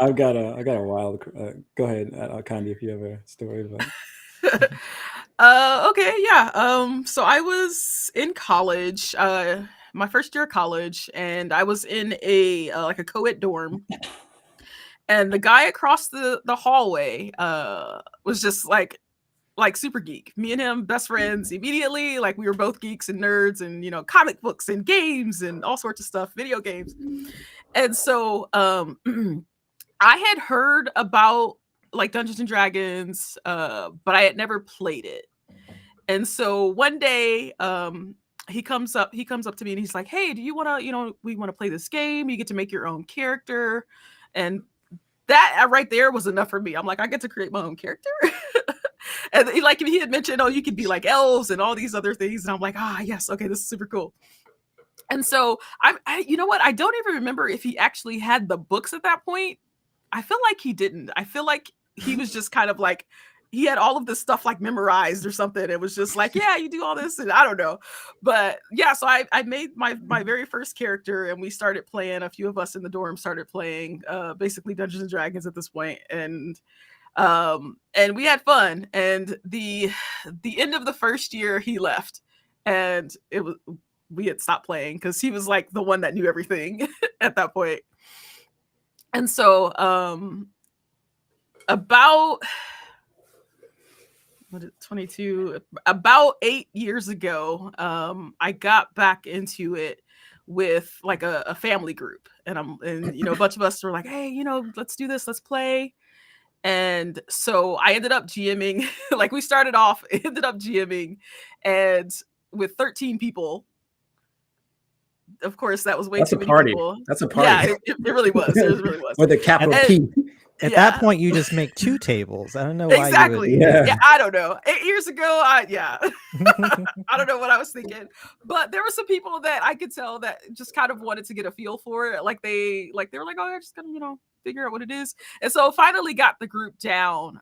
I got a wild. Go ahead, Kandi, if you have a story about it. Okay, yeah. So I was in college, my first year of college, and I was in a like a co-ed dorm, and the guy across the hallway was just like super geek. Me and him best friends immediately. Like we were both geeks and nerds, and comic books and games and all sorts of stuff, video games. And so I had heard about like Dungeons and Dragons, but I had never played it. And so one day, he comes up to me and he's like, "Hey, do you want to, we want to play this game. You get to make your own character." And that right there was enough for me. I'm like, I get to create my own character. And he had mentioned, oh, you could be like elves and all these other things. And I'm like, yes, okay, this is super cool. And so you know what? I don't even remember if he actually had the books at that point. I feel like he didn't. I feel like he was just kind of like, he had all of this stuff like memorized or something. It was just like, yeah, you do all this, and I don't know. But yeah, so I made my very first character, and we started playing. A few of us in the dorm started playing basically Dungeons and Dragons at this point. And we had fun. And the end of the first year he left, and we had stopped playing because he was like the one that knew everything at that point. And so about 22, about 8 years ago, I got back into it with like a family group, and a bunch of us were like, hey, let's do this, let's play. And so I ended up GMing. Like we started off, ended up GMing, and with 13 people. Of course, that was way too many people. That's a party. Yeah, it really was. It really was. With a capital P. At that point, you just make 2 tables. I don't know why. Exactly. You would... Yeah, I don't know. 8 years ago, I don't know what I was thinking. But there were some people that I could tell that just kind of wanted to get a feel for it. Like they were like, oh, I'm just gonna, figure out what it is. And so finally got the group down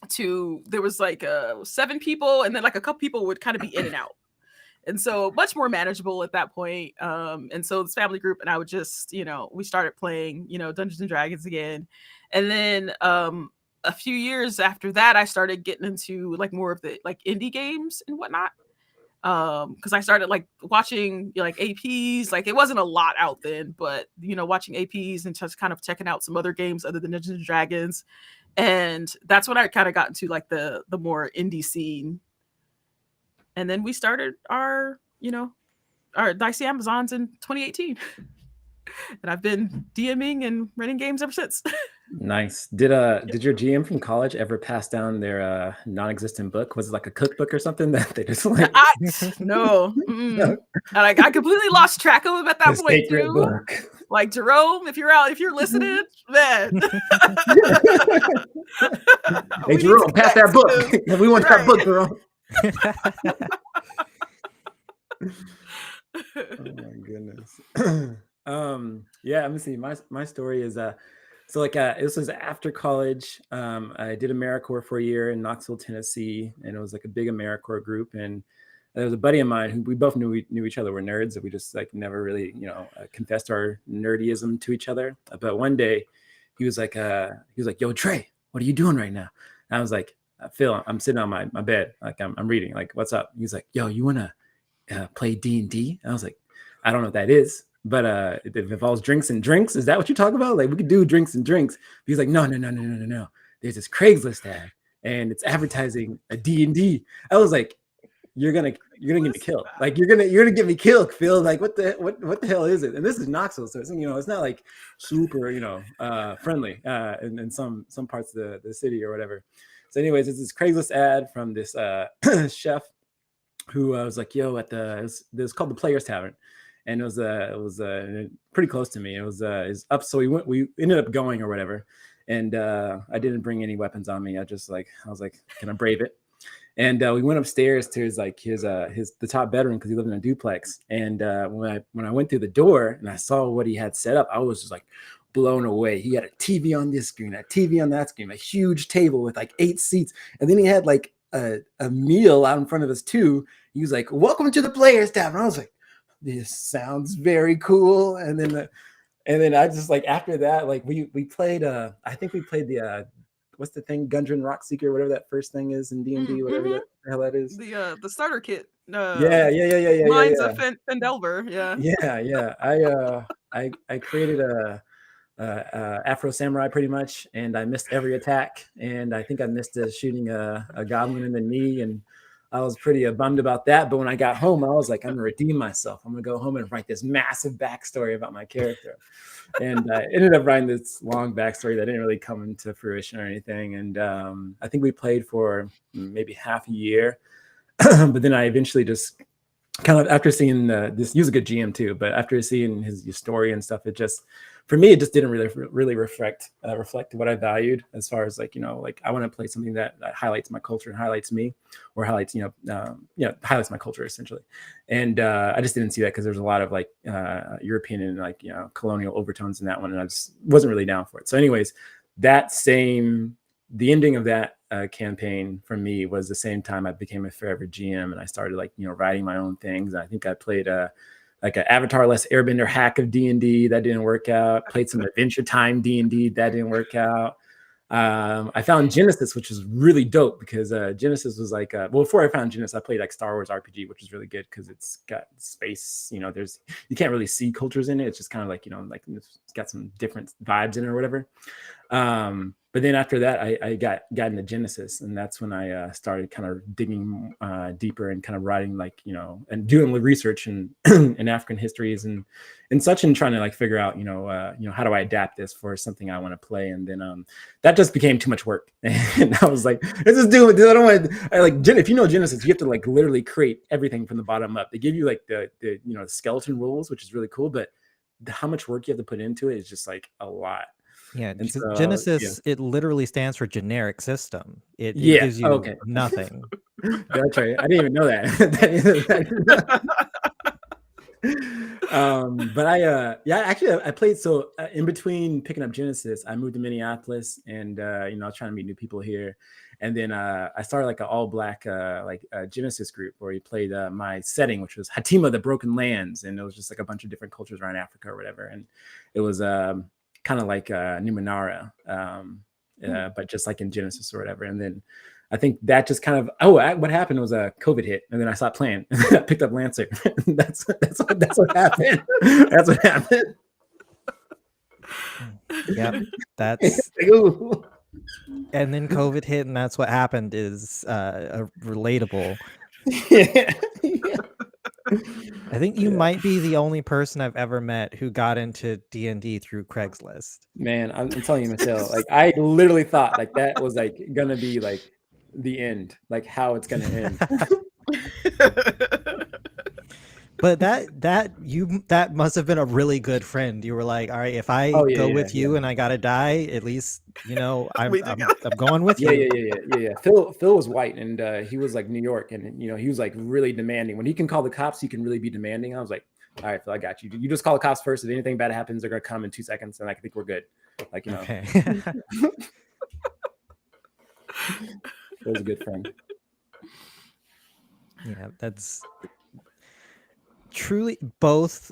to, there was like 7 people, and then like a couple people would kind of be in and out. And so much more manageable at that point. And so this family group and I would just, we started playing, Dungeons and Dragons again. And then a few years after that, I started getting into like more of the like indie games and whatnot. Because I started like watching like APs. Like it wasn't a lot out then, but watching APs and just kind of checking out some other games other than Dungeons and Dragons. And that's when I kind of got into like the more indie scene. And then we started our Dicey Amazons in 2018. And I've been DMing and running games ever since. Nice. Did your GM from college ever pass down their non-existent book? Was it like a cookbook or something that they just like? No. And I completely lost track of him at that point too. Book. Like Jerome, if you're listening, man. Hey Jerome, pass that book. We want that book, Jerome. Oh my goodness. Yeah, let me see. My story is so like this was after college. I did AmeriCorps for a year in Knoxville, Tennessee, and it was like a big AmeriCorps group. And there was a buddy of mine who we both knew each other were nerds, and we just like never really confessed our nerdyism to each other. But one day he was like, "Yo, Trey, what are you doing right now?" And I was like, "Phil, I'm sitting on my bed, like I'm reading. Like, what's up?" He's like, "Yo, you wanna play D&D?" I was like, "I don't know what that is, but it involves drinks and drinks. Is that what you're talking about? Like, we could do drinks and drinks." He's like, "No. there's this Craigslist ad, and it's advertising a D&D. I was like, you're gonna get me killed. Like you're gonna get me killed, Phil. Like what the hell is it? And this is Knoxville, so it's, it's not like super friendly in some parts of the city or whatever. So anyways, it's this Craigslist ad from this chef who was like, yo, at this called the Players Tavern, and it was pretty close to me. It was up, so we ended up going or whatever, and I didn't bring any weapons on me. I was like, can I brave it? And we went upstairs to his the top bedroom because he lived in a duplex. And when I went through the door and I saw what he had set up, I was just like blown away. He had a TV on this screen, a TV on that screen, a huge table with like 8 seats, and then he had like a meal out in front of us too. He was like, "Welcome to the Players Tavern." I was like, "This sounds very cool." And then I just like after that, like we played. I think we played the. What's the thing? Gundren Rock Seeker, whatever that first thing is in D&D, whatever the hell that is. The starter kit. Yeah. Mines of Fendelver. Yeah. I created a Afro Samurai pretty much, and I missed every attack, and I think I missed shooting a goblin in the knee, and I was pretty bummed about that. But when I got home, I was like, I'm gonna redeem myself. I'm gonna go home and write this massive backstory about my character. And I ended up writing this long backstory that didn't really come into fruition or anything. And I think we played for maybe half a year, but then I eventually just kind of after seeing this, he was a good GM too, but after seeing his story and stuff, it just, for me, it just didn't really reflect what I valued as far as like I want to play something that highlights my culture and highlights me, or highlights highlights my culture essentially. And I just didn't see that because there's a lot of like European and like colonial overtones in that one, and I just wasn't really down for it. So anyways, the ending of that campaign for me was the same time I became a forever GM, and I started like writing my own things. And I think I played like an Avatar-less Airbender hack of D&D that didn't work out. Played some Adventure Time D&D that didn't work out. I found Genesis, which was really dope because Genesis was like before I found Genesis, I played like Star Wars RPG, which is really good because it's got space. You can't really see cultures in it. It's just kind of like like it's got some different vibes in it or whatever. But then after that, I got into Genesis, and that's when I started kind of digging deeper and kind of writing like and doing the research and in African histories and such, and trying to like figure out how do I adapt this for something I want to play. And then that just became too much work, and I was like, let's just do it. I don't want if you know Genesis, you have to like literally create everything from the bottom up. They give you like the skeleton rules, which is really cool, but how much work you have to put into it is just like a lot. Yeah, Genesis, it literally stands for generic system. It gives you nothing. That's right. I didn't even know that. But I played. So in between picking up Genesis, I moved to Minneapolis, and I was trying to meet new people here. And then I started like an all black Genesis group where we played my setting, which was Hatima, the Broken Lands, and it was just like a bunch of different cultures around Africa or whatever. And it was kind of like Numenera, but just like in Genesis or whatever. And then I think that just kind of what happened was COVID hit, and then I stopped playing. I picked up Lancer. that's what happened. That's what happened. Yep, that's. And then COVID hit, and that's what happened. Is relatable. Yeah. I think you might be the only person I've ever met who got into D&D through Craigslist. Man, I'm telling you, Michelle, like I literally thought like that was like gonna be like the end, like how it's gonna end. But that must have been a really good friend. You were like, all right, if I go with you and I gotta die, at least I'm going with you. Yeah. Phil was white, and he was like New York, and he was like really demanding. When he can call the cops, he can really be demanding. I was like, all right, Phil, I got you. You just call the cops first. If anything bad happens, they're gonna come in 2 seconds, and I think we're good. Like Okay. It was a good friend. Yeah, that's truly both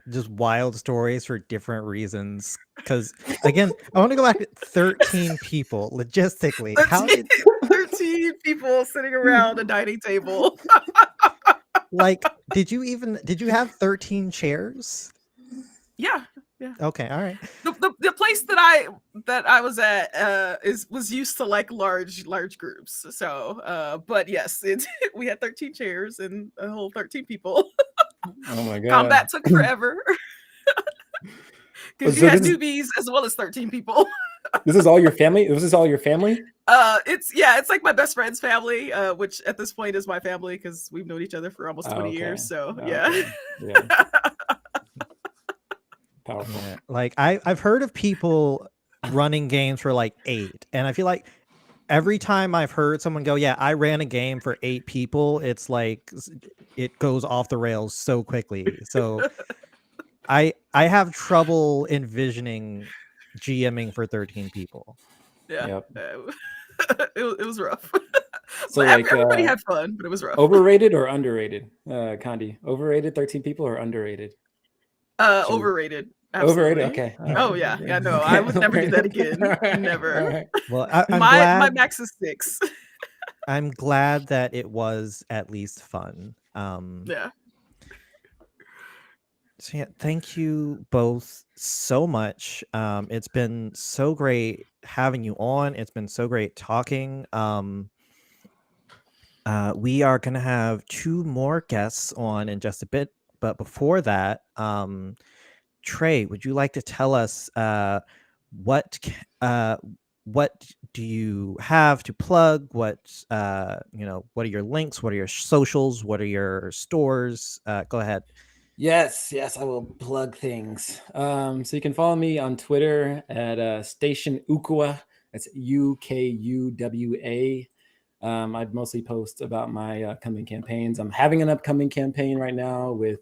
just wild stories for different reasons. Because again, I want to go back to 13 people logistically. 13 people sitting around a dining table. Like, did you have 13 chairs? Yeah. Okay, all right. The the place that I was at was used to like large groups. So but yes, we had 13 chairs and a whole 13 people. Oh my god. Combat took forever. Because you had newbies as well as 13 people. This is all your family? This is all your family? It's like my best friend's family, which at this point is my family because we've known each other for almost 20 years. So yeah. Powerful. Yeah. Like I've heard of people running games for like 8, and I feel like every time I've heard someone go, yeah, I ran a game for 8 people, it's like it goes off the rails so quickly. So I have trouble envisioning GMing for 13 people. Yeah. It was rough. So like everybody had fun, but it was rough. Overrated or underrated? Kandi, overrated 13 people or underrated? Overrated. Absolutely. Overrated. Okay. Oh yeah. No, I would never do that again. Never. Right. Well, I'm my glad max is 6. I'm glad that it was at least fun. Yeah. So yeah, thank you both so much. It's been so great having you on. It's been so great talking. We are gonna have 2 more guests on in just a bit, but before that, Trey, would you like to tell us what do you have to plug? What what are your links? What are your socials? What are your stores? Go ahead. Yes, I will plug things. So you can follow me on Twitter at Station Ukwa. That's UKUWA. I mostly post about my upcoming campaigns. I'm having an upcoming campaign right now with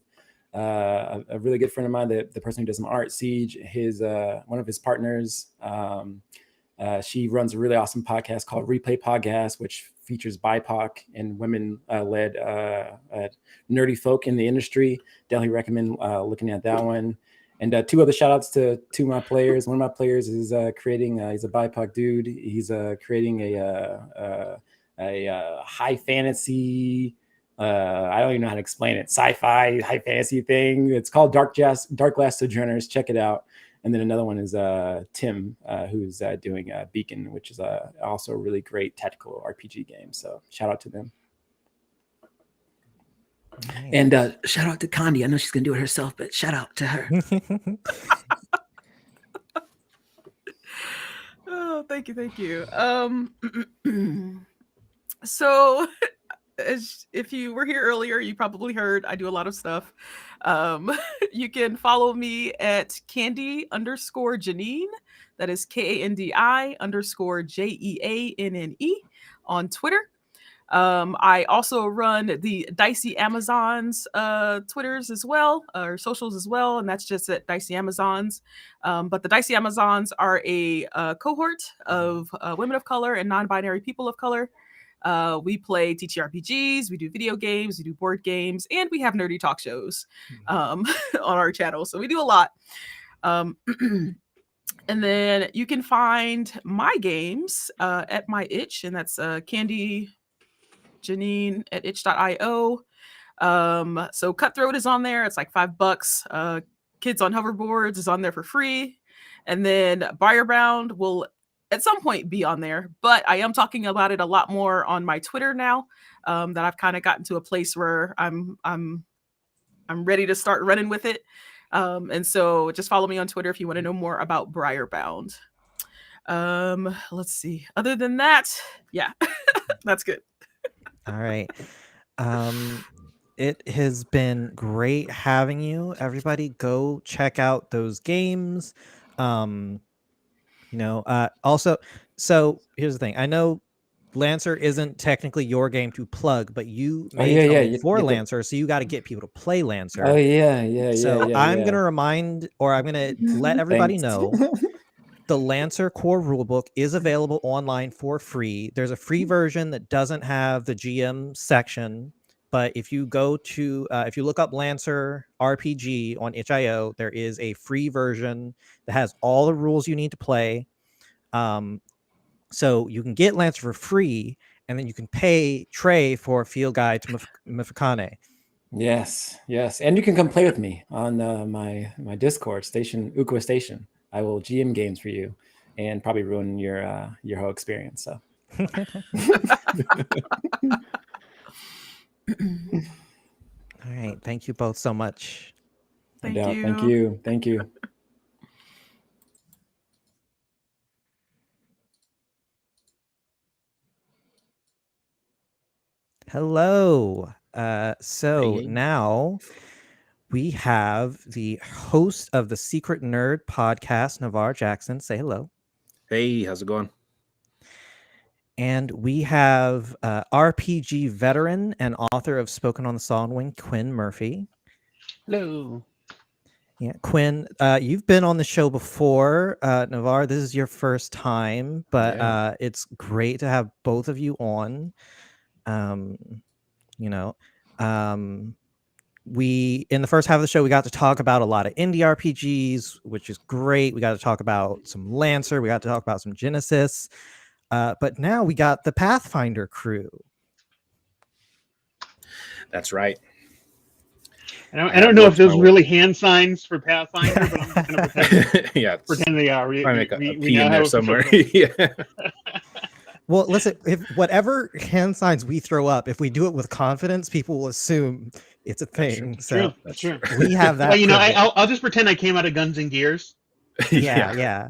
a really good friend of mine, the person who does my art, Siege, one of his partners. She runs a really awesome podcast called Replay Podcast, which features BIPOC and women-led nerdy folk in the industry. Definitely recommend looking at that one. And 2 other shout outs to my players. One of my players is creating, he's a BIPOC dude. He's creating a high fantasy, I don't even know how to explain it, sci-fi high fantasy thing. It's called Dark Glass Sojourners. Check it out. And then another one is Tim, who's doing Beacon, which is also a really great tactical RPG game. So shout out to them. Nice. And shout out to Kandi. I know she's gonna do it herself, but shout out to her. Oh, thank you. So if you were here earlier, you probably heard I do a lot of stuff. You can follow me at Kandi_Jeanne. That is KANDI_JEANNE on Twitter. I also run the Dicey Amazons Twitters as well, or socials as well, and that's just at Dicey Amazons. But the Dicey Amazons are a cohort of women of color and non-binary people of color. We play TTRPGs, we do video games, we do board games, and we have nerdy talk shows on our channel. So we do a lot. And then you can find my games at my itch, and that's Kandi Jeanne at itch.io. So Cutthroat is on there. It's like $5. Kids on Hoverboards is on there for free. And then Briar Bound will at some point be on there, but I am talking about it a lot more on my Twitter now, that I've kind of gotten to a place where I'm ready to start running with it. And so just follow me on Twitter if you want to know more about Briar Bound. Let's see. Other than that, yeah, that's good. All right. It has been great having you. Everybody go check out those games. Also, so here's the thing. I know Lancer isn't technically your game to plug, but you made something for Lancer, so you got to get people to play Lancer. So I'm going to remind, or I'm going to let everybody know, the Lancer core rulebook is available online for free. There's a free version that doesn't have the GM section, but if you go to, if you look up Lancer RPG on itch.io, there is a free version that has all the rules you need to play. So you can get Lancer for free, and then you can pay Trey for a field guide to Mifukane. Yes, and you can come play with me on my Discord, Ukwa Station. I will GM games for you, and probably ruin your whole experience. So. All right. Thank you both so much. Thank No doubt. you. Thank you. Thank you. Hello. So Hey. now we have the host of the Secret Nerd podcast, Navaar Jackson. Say hello. Hey, how's it going? And we have RPG veteran and author of Spoken on the Song Wing, Quinn Murphy. Hello. Yeah, Quinn, you've been on the show before. Navaar, this is your first time, but Yeah. it's great to have both of you on. You know, we in the first half of the show we got to talk about a lot of indie RPGs, which is great. We got to talk about some Lancer, we got to talk about some Genesis, but now we got the Pathfinder crew. That's right. I don't know if those really hand signs for Pathfinder, but I'm just going to Yeah, pretend they are. I make a we P now in have there a somewhere. official- Yeah. Well, listen, if whatever hand signs we throw up, if we do it with confidence, people will assume it's a thing. It's So true. That's True. we have that. Well, you know, privilege. I'll just pretend I came out of Guns and Gears. Yeah.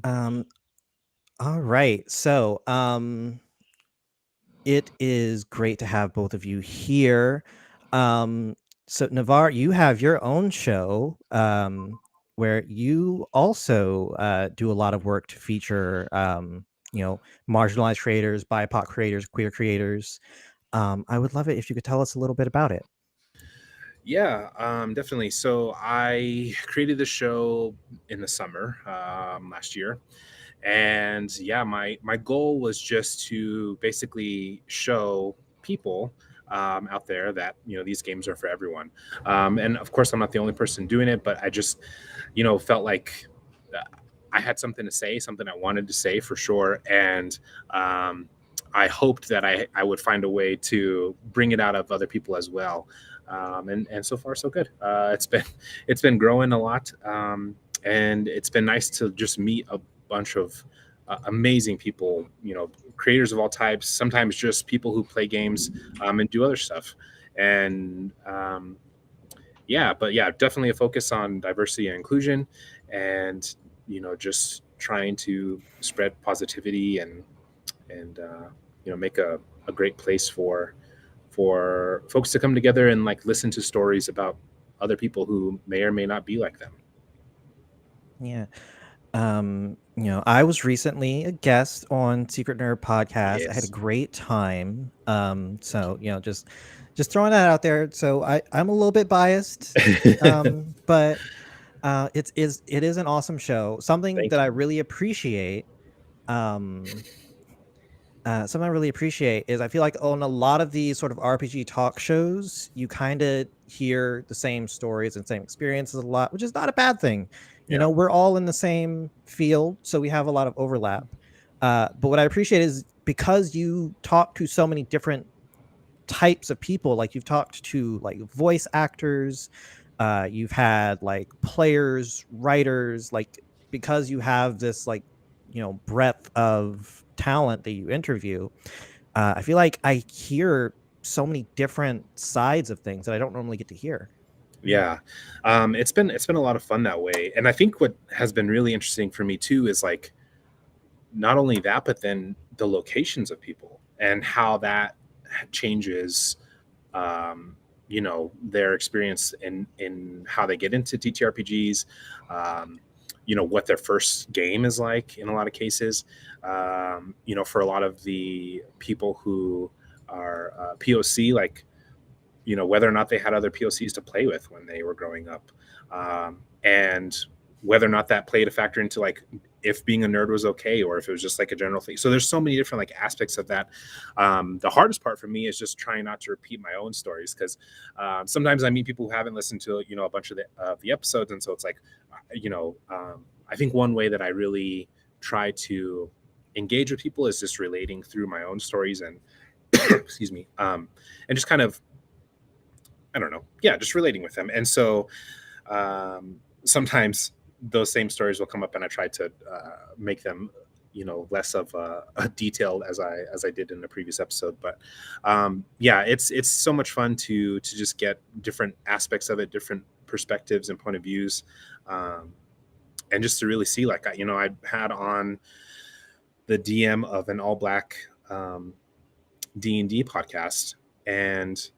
All right. So, it is great to have both of you here. So Navaar, you have your own show, where you also do a lot of work to feature, marginalized creators, BIPOC creators, queer creators. I would love it if you could tell us a little bit about it. Yeah, definitely. So I created the show in the summer last year. And yeah, my goal was just to basically show people out there that, these games are for everyone. And of course, I'm not the only person doing it, but I just, felt like I had something to say, something I wanted to say for sure. And I hoped that I would find a way to bring it out of other people as well. And so far, so good. It's been growing a lot. And it's been nice to just meet a bunch of amazing people, creators of all types, sometimes just people who play games and do other stuff. And definitely a focus on diversity and inclusion, and just trying to spread positivity and make a great place for folks to come together and listen to stories about other people who may or may not be like them. Yeah. I was recently a guest on Secret Nerd podcast. I had a Yes. great time. So just throwing that out there. So I'm a little bit biased, but it is an awesome show. Something Thank that you. I really appreciate. Something I really appreciate is I feel like on a lot of these sort of RPG talk shows, you kind of hear the same stories and same experiences a lot, which is not a bad thing. Yeah. We're all in the same field, so we have a lot of overlap. But what I appreciate is because you talk to so many different types of people, like you've talked to like voice actors, you've had like players, writers, like because you have this like breadth of talent that you interview, I feel like I hear so many different sides of things that I don't normally get to hear. Yeah. It's been a lot of fun that way. And I think what has been really interesting for me too is like not only that, but then the locations of people and how that changes their experience in how they get into TTRPGs, what their first game is like in a lot of cases. For a lot of the people who are POC, like, whether or not they had other POCs to play with when they were growing up, and whether or not that played a factor into like if being a nerd was okay or if it was just like a general thing. So there's so many different like aspects of that. The hardest part for me is just trying not to repeat my own stories, because sometimes I meet people who haven't listened to a bunch of the episodes, and so it's like I think one way that I really try to engage with people is just relating through my own stories and excuse me, and just kind of, I don't know, just relating with them. And so sometimes those same stories will come up, and I try to make them, less of a detailed as I did in the previous episode. But yeah, it's so much fun to just get different aspects of it, different perspectives and point of views, and just to really see, like, I had on the DM of an all black D&D podcast, and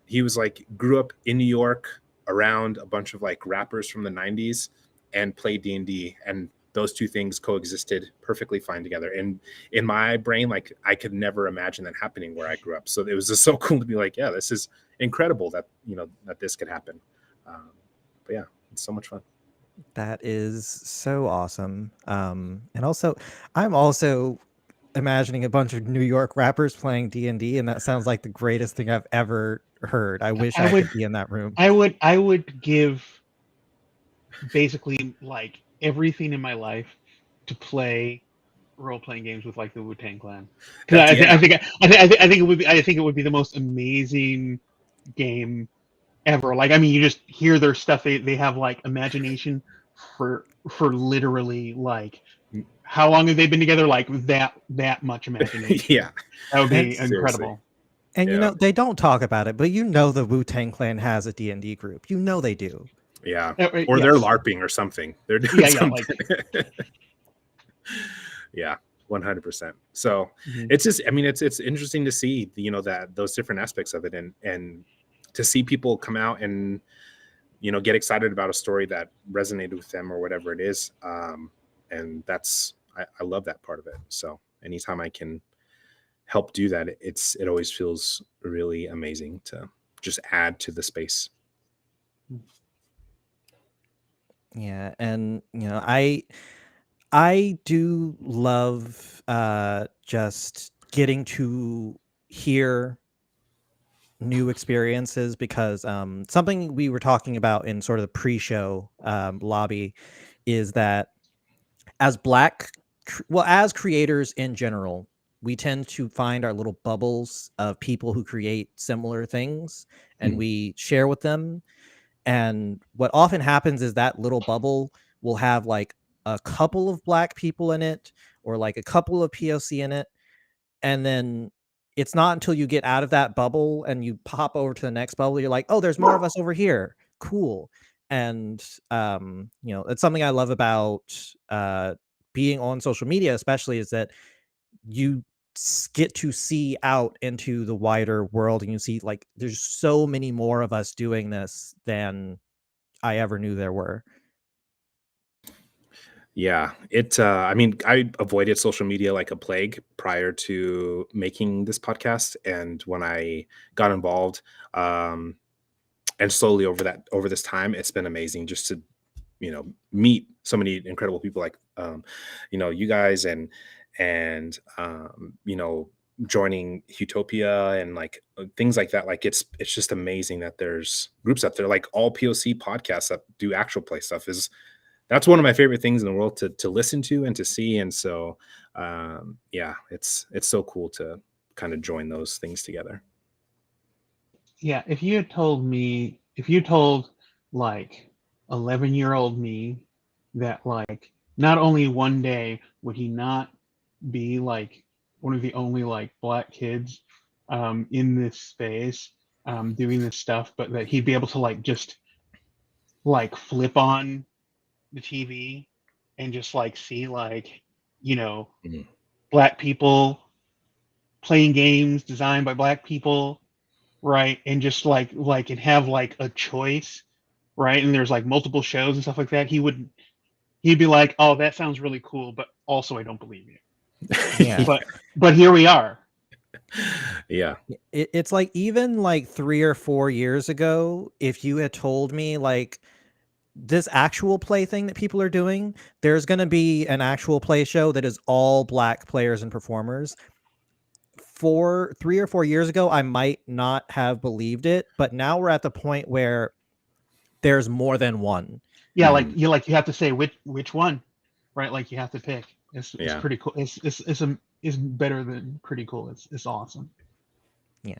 he was like, grew up in New York around a bunch of like rappers from the 90s and played D&D, and those two things coexisted perfectly fine together. And in my brain, like, I could never imagine that happening where I grew up. So it was just so cool to be like, yeah, this is incredible that that this could happen. But yeah, it's so much fun. That is so awesome. And also, I'm also imagining a bunch of New York rappers playing D&D, and that sounds like the greatest thing I've ever heard. I wish I could be in that room. I would give basically like everything in my life to play role-playing games with like the Wu-Tang Clan. I think it would be the most amazing game ever. Like, I mean, you just hear their stuff. They have like imagination for literally like how long have they been together? Like that much imagination. Yeah, that would be seriously. incredible. And they don't talk about it, but the Wu-Tang Clan has a D&D group. They do. Yeah, or they're LARPing or something. They're doing something. Yeah, 100%. So it's just, I mean, it's interesting to see, that those different aspects of it, and to see people come out and, get excited about a story that resonated with them or whatever it is. And that's, I love that part of it. So anytime I can help do that, it always feels really amazing to just add to the space. Yeah, and I do love just getting to hear new experiences, because something we were talking about in sort of the pre-show lobby is that as as creators in general, we tend to find our little bubbles of people who create similar things, and we share with them. And what often happens is that little bubble will have like a couple of Black people in it, or like a couple of POC in it. And then it's not until you get out of that bubble and you pop over to the next bubble, you're like, oh, there's more of us over here. Cool. And, it's something I love about being on social media, especially, is that you get to see out into the wider world, and you see like there's so many more of us doing this than I ever knew there were. Yeah, I mean, I avoided social media like a plague prior to making this podcast, and when I got involved, and slowly over this time, it's been amazing just to meet so many incredible people, like you guys, and joining Utopia and like things like that. Like it's just amazing that there's groups out there, like all POC podcasts that do actual play stuff. That's one of my favorite things in the world to listen to and to see. And so yeah, it's so cool to kind of join those things together. Yeah, if you told like 11-year-old me that like not only one day would he not be like one of the only like Black kids in this space doing this stuff, but that he'd be able to like just like flip on the TV and just like see like Black people playing games designed by Black people, right? And just like and have like a choice, right? And there's like multiple shows and stuff like that. He'd be like, oh, that sounds really cool, but also I don't believe you. Yeah. but here we are. Yeah. It's like, even like 3 or 4 years ago, if you had told me like this actual play thing that people are doing, there's going to be an actual play show that is all Black players and performers, 3 or 4 years ago, I might not have believed it, but now we're at the point where there's more than one. Yeah, like you have to say which one, right? Like you have to pick. It's pretty cool. It's better than pretty cool. It's awesome. Yeah.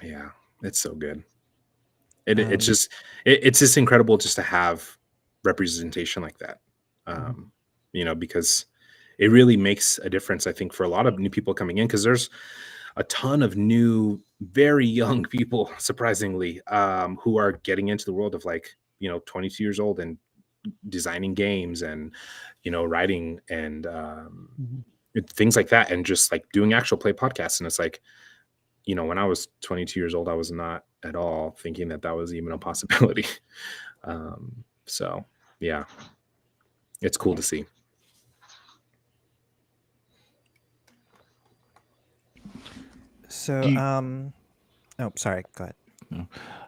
Yeah, it's so good. It's just it's just incredible just to have representation like that. Because it really makes a difference, I think, for a lot of new people coming in, because there's a ton of new, very young people, surprisingly, who are getting into the world of 22 years old and designing games and writing and things like that, and just like doing actual play podcasts. And it's like, when I was 22 years old, I was not at all thinking that that was even a possibility. So yeah, it's cool to see. So, oh, sorry. Go ahead.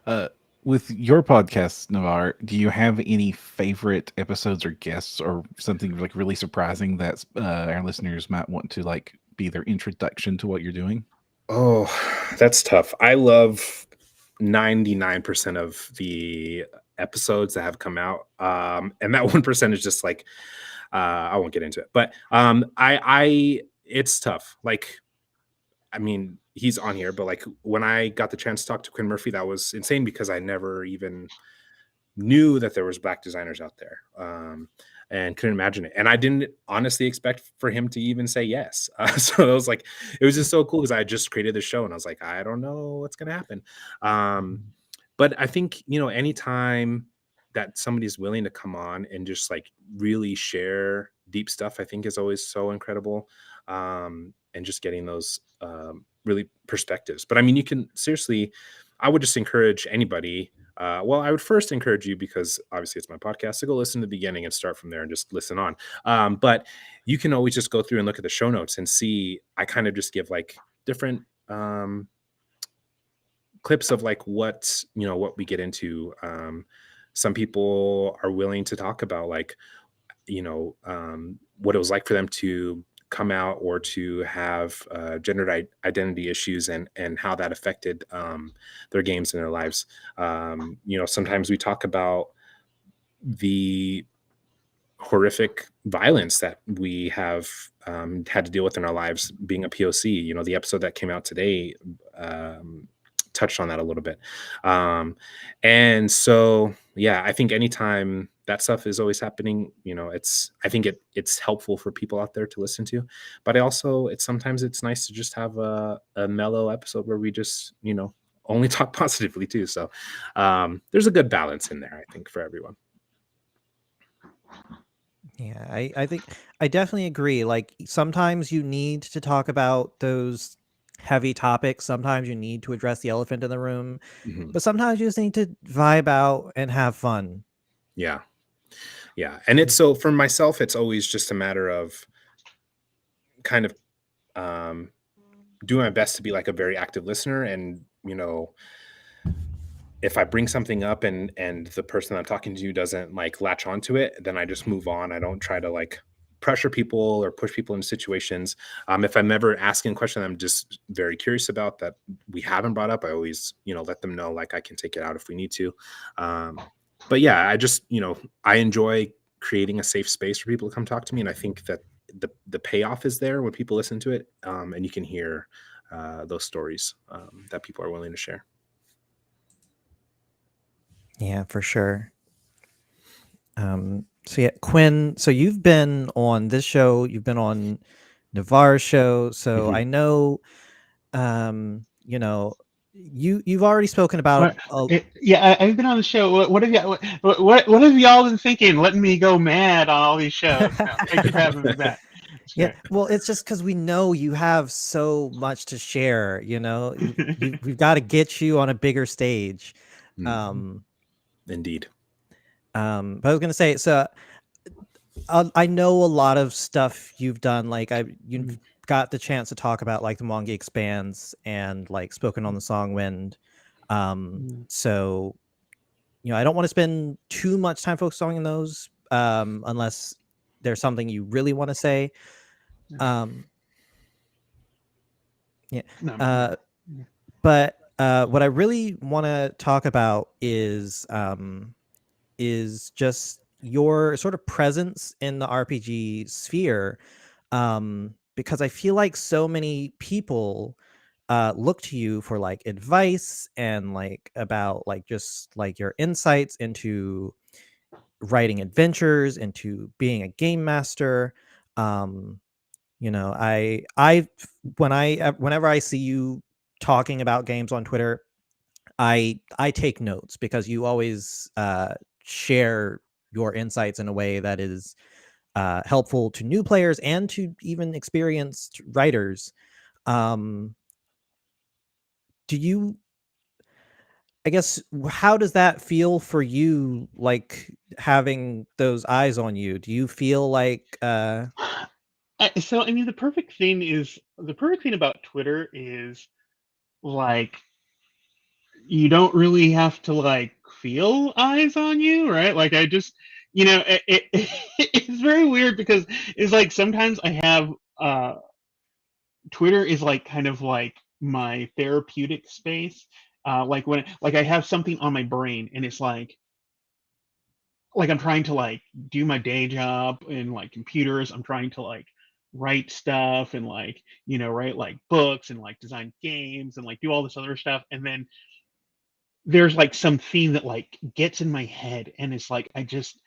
No. With your podcast, Navaar, do you have any favorite episodes or guests or something like really surprising that our listeners might want to like be their introduction to what you're doing? Oh, that's tough. I love 99% of the episodes that have come out. And that 1% is just like, I won't get into it, but it's tough. Like, I mean, he's on here, but like when I got the chance to talk to Quinn Murphy, that was insane because I never even knew that there was Black designers out there, and couldn't imagine it. And I didn't honestly expect for him to even say yes. So it was like, it was just so cool because I just created the show and I was like, I don't know what's going to happen. But I think, anytime that somebody's willing to come on and just like really share deep stuff, I think is always so incredible. And just getting those really perspectives. But I mean, you can seriously, I would just encourage anybody. Well, I would first encourage you, because obviously it's my podcast, to go listen to the beginning and start from there and just listen on. But you can always just go through and look at the show notes and see, I kind of just give like different clips of like what we get into. Some people are willing to talk about like, what it was like for them to come out or to have gender identity issues and how that affected their games and their lives. Sometimes we talk about the horrific violence that we have had to deal with in our lives being a POC. The episode that came out today touched on that a little bit. And so, yeah, I think anytime that stuff is always happening, I think it's helpful for people out there to listen to, but sometimes it's nice to just have a mellow episode where we just, only talk positively too. So there's a good balance in there, I think, for everyone. Yeah, I think I definitely agree. Like sometimes you need to talk about those heavy topics. Sometimes you need to address the elephant in the room, but sometimes you just need to vibe out and have fun. Yeah. Yeah. And it's so for myself, it's always just a matter of kind of doing my best to be like a very active listener. And, if I bring something up and the person I'm talking to doesn't like latch onto it, then I just move on. I don't try to like pressure people or push people into situations. If I'm ever asking a question I'm just very curious about that we haven't brought up, I always, let them know, like I can take it out if we need to. But yeah, I just, I enjoy creating a safe space for people to come talk to me. And I think that the payoff is there when people listen to it, and you can hear those stories that people are willing to share. Yeah, for sure. So yeah, Quinn, so you've been on this show, you've been on Navaar's show. So I know, you've already spoken about. I've been on the show. What have y'all? What have y'all been thinking? Letting me go mad on all these shows. No, thank you for having me back. Yeah, well, it's just because we know you have so much to share. We've got to get you on a bigger stage. Indeed. But I was gonna say, so I know a lot of stuff you've done. Like you've got the chance to talk about like the Manga Expands and like spoken on the song Wind. So I don't want to spend too much time focusing on those unless there's something you really want to say. But what I really want to talk about is just your sort of presence in the RPG sphere, because I feel like so many people look to you for like advice and like about like just like your insights into writing adventures, into being a game master. You know, whenever I see you talking about games on Twitter, I take notes because you always share your insights in a way that is helpful to new players and to even experienced writers. Um, do you? I guess how does that feel for you? Like having those eyes on you. Do you feel like? So I mean, the perfect thing about Twitter is like you don't really have to like feel eyes on you, right? Like I just, it's very weird because it's like sometimes I have Twitter is like kind of like my therapeutic space. Like when like I have something on my brain and it's like I'm trying to like do my day job in like computers. I'm trying to like write stuff and like write like books and like design games and like do all this other stuff, and then there's like some theme that like gets in my head and it's like I just,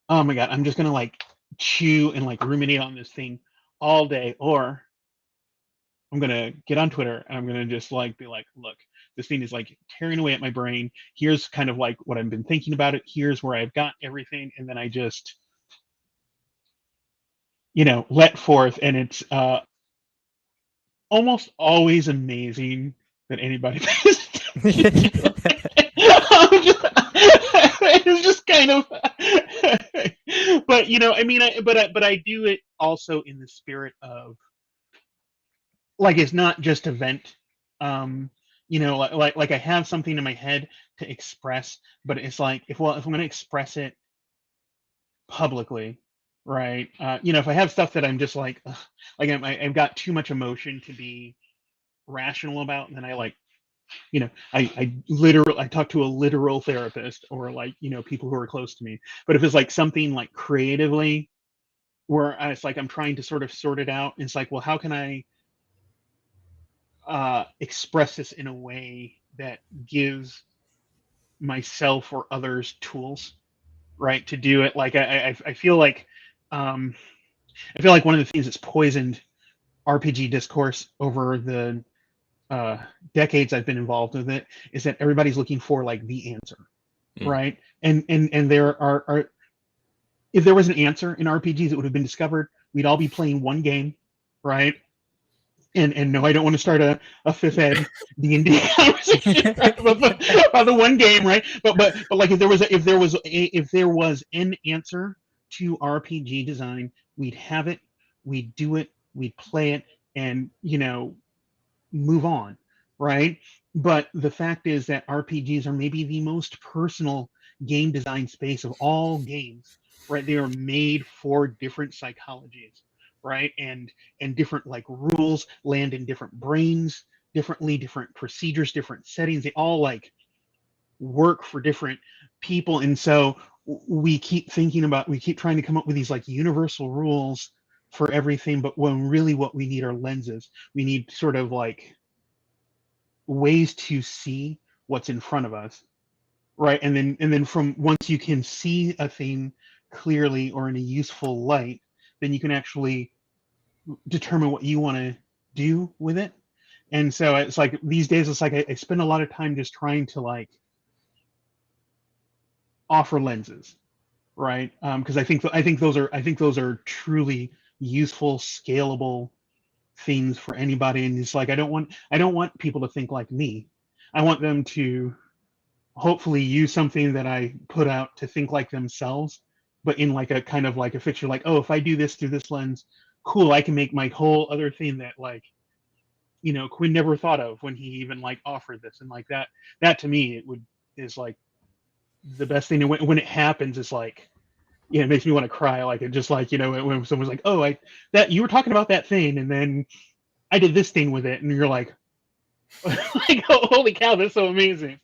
oh my god, I'm just gonna like chew and like ruminate on this thing all day, or I'm gonna get on Twitter and I'm gonna just like be like, look, this thing is like tearing away at my brain. Here's kind of like what I've been thinking about it. Here's where I've got everything, and then I just let forth, and it's almost always amazing that anybody pays attention to it. It's just kind of, but I mean, but I do it also in the spirit of like it's not just a vent. Like I have something in my head to express, but it's like if I'm going to express it publicly, right? If I have stuff that I'm just like, ugh, like I've got too much emotion to be rational about, and then I like, I talk to a literal therapist or like, people who are close to me. But if it's like something like creatively where it's like I'm trying to sort of sort it out, and it's like, well, how can I express this in a way that gives myself or others tools, right, to do it? Like I feel like I feel like one of the things that's poisoned RPG discourse over the decades I've been involved with it is that everybody's looking for like the answer, right? And there are if there was an answer in RPGs, it would have been discovered. We'd all be playing one game, right? And no, I don't want to start a fifth ed D&D conversation about the one game, right? But like if there was an answer to RPG design, we'd have it, we'd do it, we'd play it, and move on, right? But the fact is that RPGs are maybe the most personal game design space of all games, right? They are made for different psychologies, right? And different like rules land in different brains differently, different procedures, different settings. They all like work for different people, and so we keep trying to come up with these like universal rules for everything, but when really what we need are lenses. We need sort of like ways to see what's in front of us, right? And then from once you can see a thing clearly or in a useful light, then you can actually determine what you want to do with it. And so it's like these days it's like I spend a lot of time just trying to like offer lenses, right? Because I think those are truly useful, scalable things for anybody. And it's like I don't want people to think like me. I want them to hopefully use something that I put out to think like themselves, but in like a kind of like a fixture, like, oh, if I do this through this lens, cool, I can make my whole other thing that like Quinn never thought of when he even like offered this. And like that to me is like the best thing. And when it happens, it's like, it makes me want to cry. Like it just like, when someone's like, oh, that you were talking about that thing, and then I did this thing with it, and you're like, like, oh, holy cow, that's so amazing.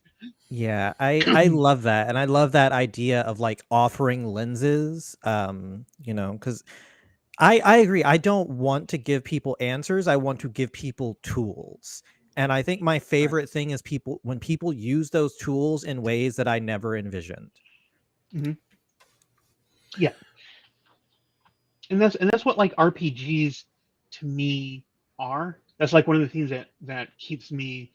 Yeah, I love that, and I love that idea of like offering lenses. Because I agree. I don't want to give people answers. I want to give people tools. And I think my favorite thing is when people use those tools in ways that I never envisioned. Mm-hmm. Yeah. And that's what like RPGs to me are. That's like one of the things that keeps me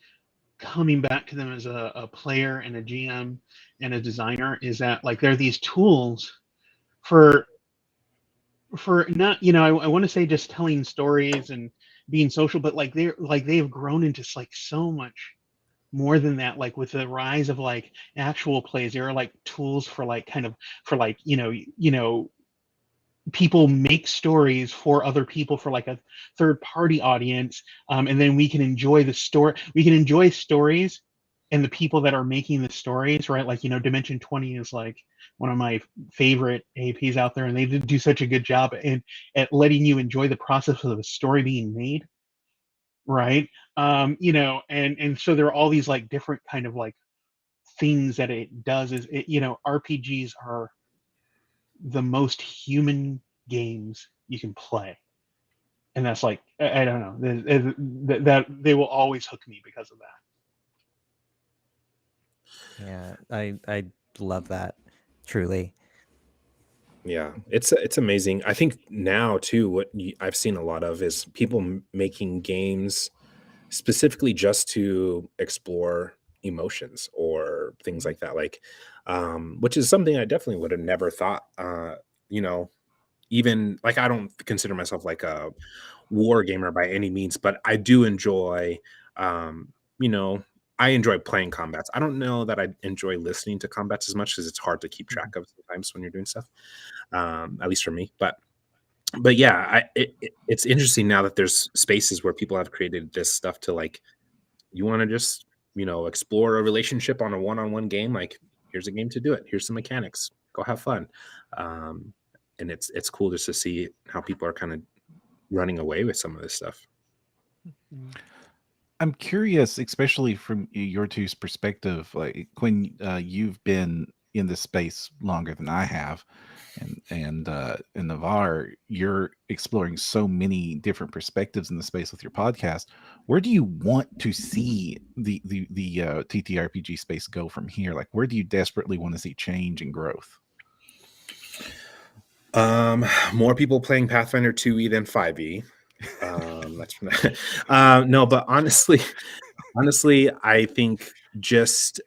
coming back to them as a player and a GM and a designer, is that like there are these tools for not, I want to say just telling stories and being social, but like they've grown into like so much more than that. Like with the rise of like actual plays, there are like tools for like kind of for like people make stories for other people, for like a third party audience, and then we can enjoy the story. We can enjoy stories and the people that are making the stories, right? Like, Dimension 20 is like one of my favorite APs out there, and they do such a good job at letting you enjoy the process of the story being made, right? And so there are all these like different kind of like things that it does. Is it, RPGs are the most human games you can play, and that's like, I don't know, that they will always hook me because of that. Yeah, I love that, truly. Yeah, it's amazing. I think now too, I've seen a lot of is people making games specifically just to explore emotions or things like that. Like, which is something I definitely would have never thought. You know, even like I don't consider myself like a war gamer by any means, but I do enjoy, you know, I enjoy playing combats. I don't know that I enjoy listening to combats as much because it's hard to keep track of sometimes when you're doing stuff. At least for me. But yeah, it's interesting now that there's spaces where people have created this stuff to like, you want to just explore a relationship on a one-on-one game. Like, here's a game to do it. Here's some mechanics. Go have fun. And it's cool just to see how people are kind of running away with some of this stuff. I'm curious, especially from your two's perspective, like Quinn, you've been in this space longer than I have, and in Navaar, you're exploring so many different perspectives in the space with your podcast. Where do you want to see the TTRPG space go from here? Like, where do you desperately want to see change and growth? More people playing Pathfinder 2e than 5e. No, but honestly, I think just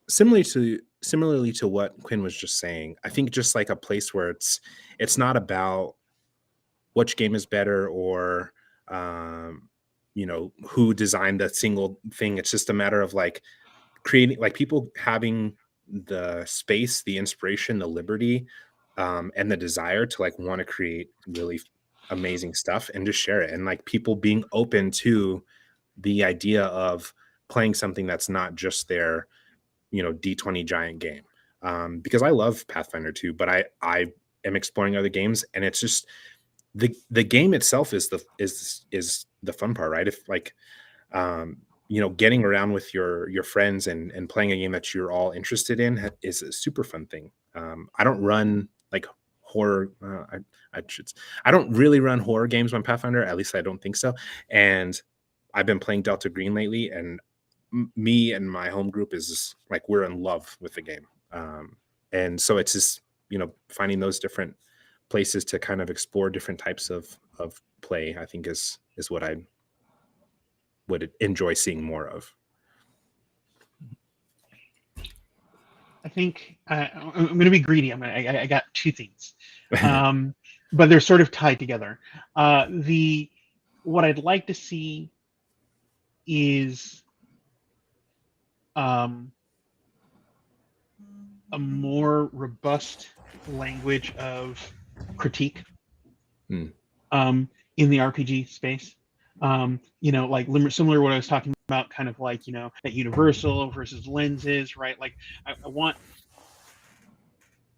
similarly to what Quinn was just saying, I think just like a place where it's not about which game is better or who designed that single thing. It's just a matter of like creating, like people having the space, the inspiration, the liberty, and the desire to like want to create really amazing stuff and just share it, and like people being open to the idea of playing something that's not just their D20 giant game, because I love Pathfinder 2, but I am exploring other games, and it's just the game itself is the fun part, right? If like getting around with your friends and playing a game that you're all interested in is a super fun thing. I don't run like horror. I don't really run horror games on Pathfinder. At least I don't think so. And I've been playing Delta Green lately, and me and my home group is just, like, we're in love with the game. And so it's just finding those different places to kind of explore different types of play, I think is what I would enjoy seeing more of. I think I'm going to be greedy. I got two things, but they're sort of tied together. What I'd like to see is a more robust language of critique in the RPG space. Like similar to what I was talking about, kind of like, that universal versus lenses, right? Like I want,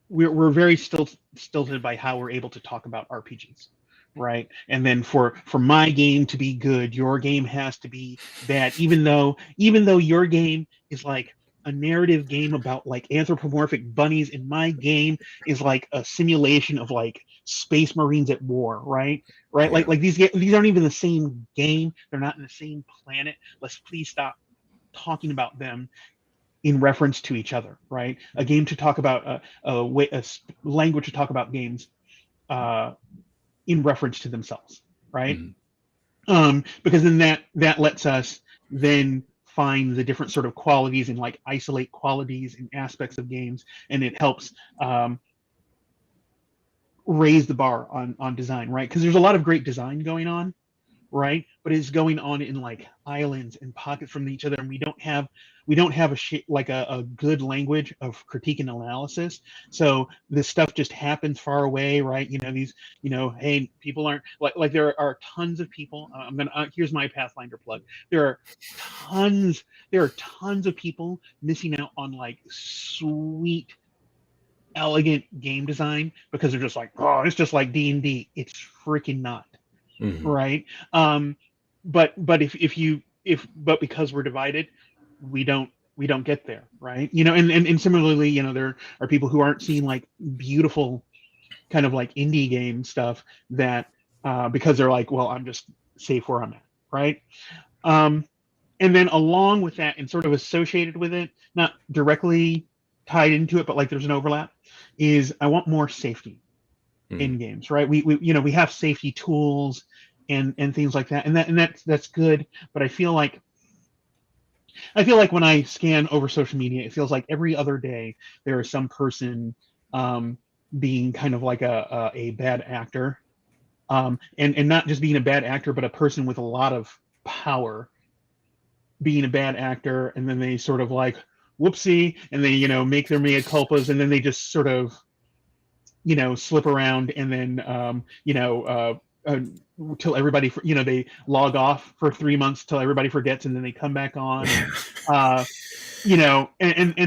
we're very stilted by how we're able to talk about RPGs, right? And then for my game to be good, your game has to be bad, even though your game is like a narrative game about like anthropomorphic bunnies, and my game is like a simulation of like space marines at war, right? Right? Yeah. Like these aren't even the same game. They're not in the same planet. Let's please stop talking about them in reference to each other, right? A game to talk about language to talk about games in reference to themselves, right? Because then that lets us then find the different sort of qualities and like isolate qualities and aspects of games, and it helps raise the bar on design, right? Because there's a lot of great design going on, right? But it's going on in like islands and pockets from each other, and we don't have a good language of critique and analysis. So this stuff just happens far away, right? These, hey, people aren't like there are tons of people. Here's my Pathfinder plug. There are tons of people missing out on like sweet, elegant game design because they're just like, oh, it's just like D&D. It's freaking not. Right. But but because we're divided, we don't get there, right? And similarly, there are people who aren't seeing like beautiful kind of like indie game stuff that because they're like, well, I'm just safe where I'm at, right? And then along with that and sort of associated with it, not directly tied into it, but like there's an overlap, is I want more safety in games, right? We have safety tools and things like that, and that's good. But I feel like when I scan over social media, it feels like every other day there is some person being kind of like a bad actor, and not just being a bad actor, but a person with a lot of power being a bad actor, and then they sort of like whoopsie, and they make their mea culpas, and then they just sort of slip around, and then till everybody they log off for 3 months till everybody forgets, and then they come back on, and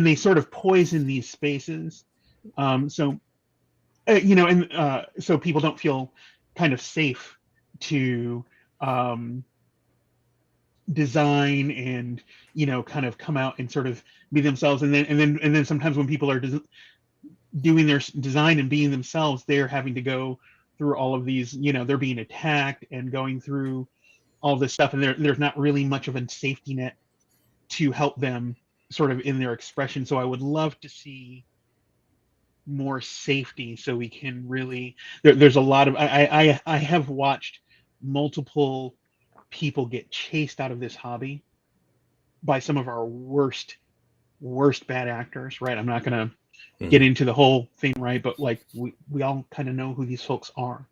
they sort of poison these spaces, so so people don't feel kind of safe to design and kind of come out and sort of be themselves, and then sometimes when people are doing their design and being themselves, they're having to go through all of these, they're being attacked and going through all this stuff, and there's not really much of a safety net to help them sort of in their expression. So I would love to see more safety, so we can really there's a lot of I have watched multiple people get chased out of this hobby by some of our worst bad actors, right? I'm not gonna get into the whole thing, right? But like we all kind of know who these folks are,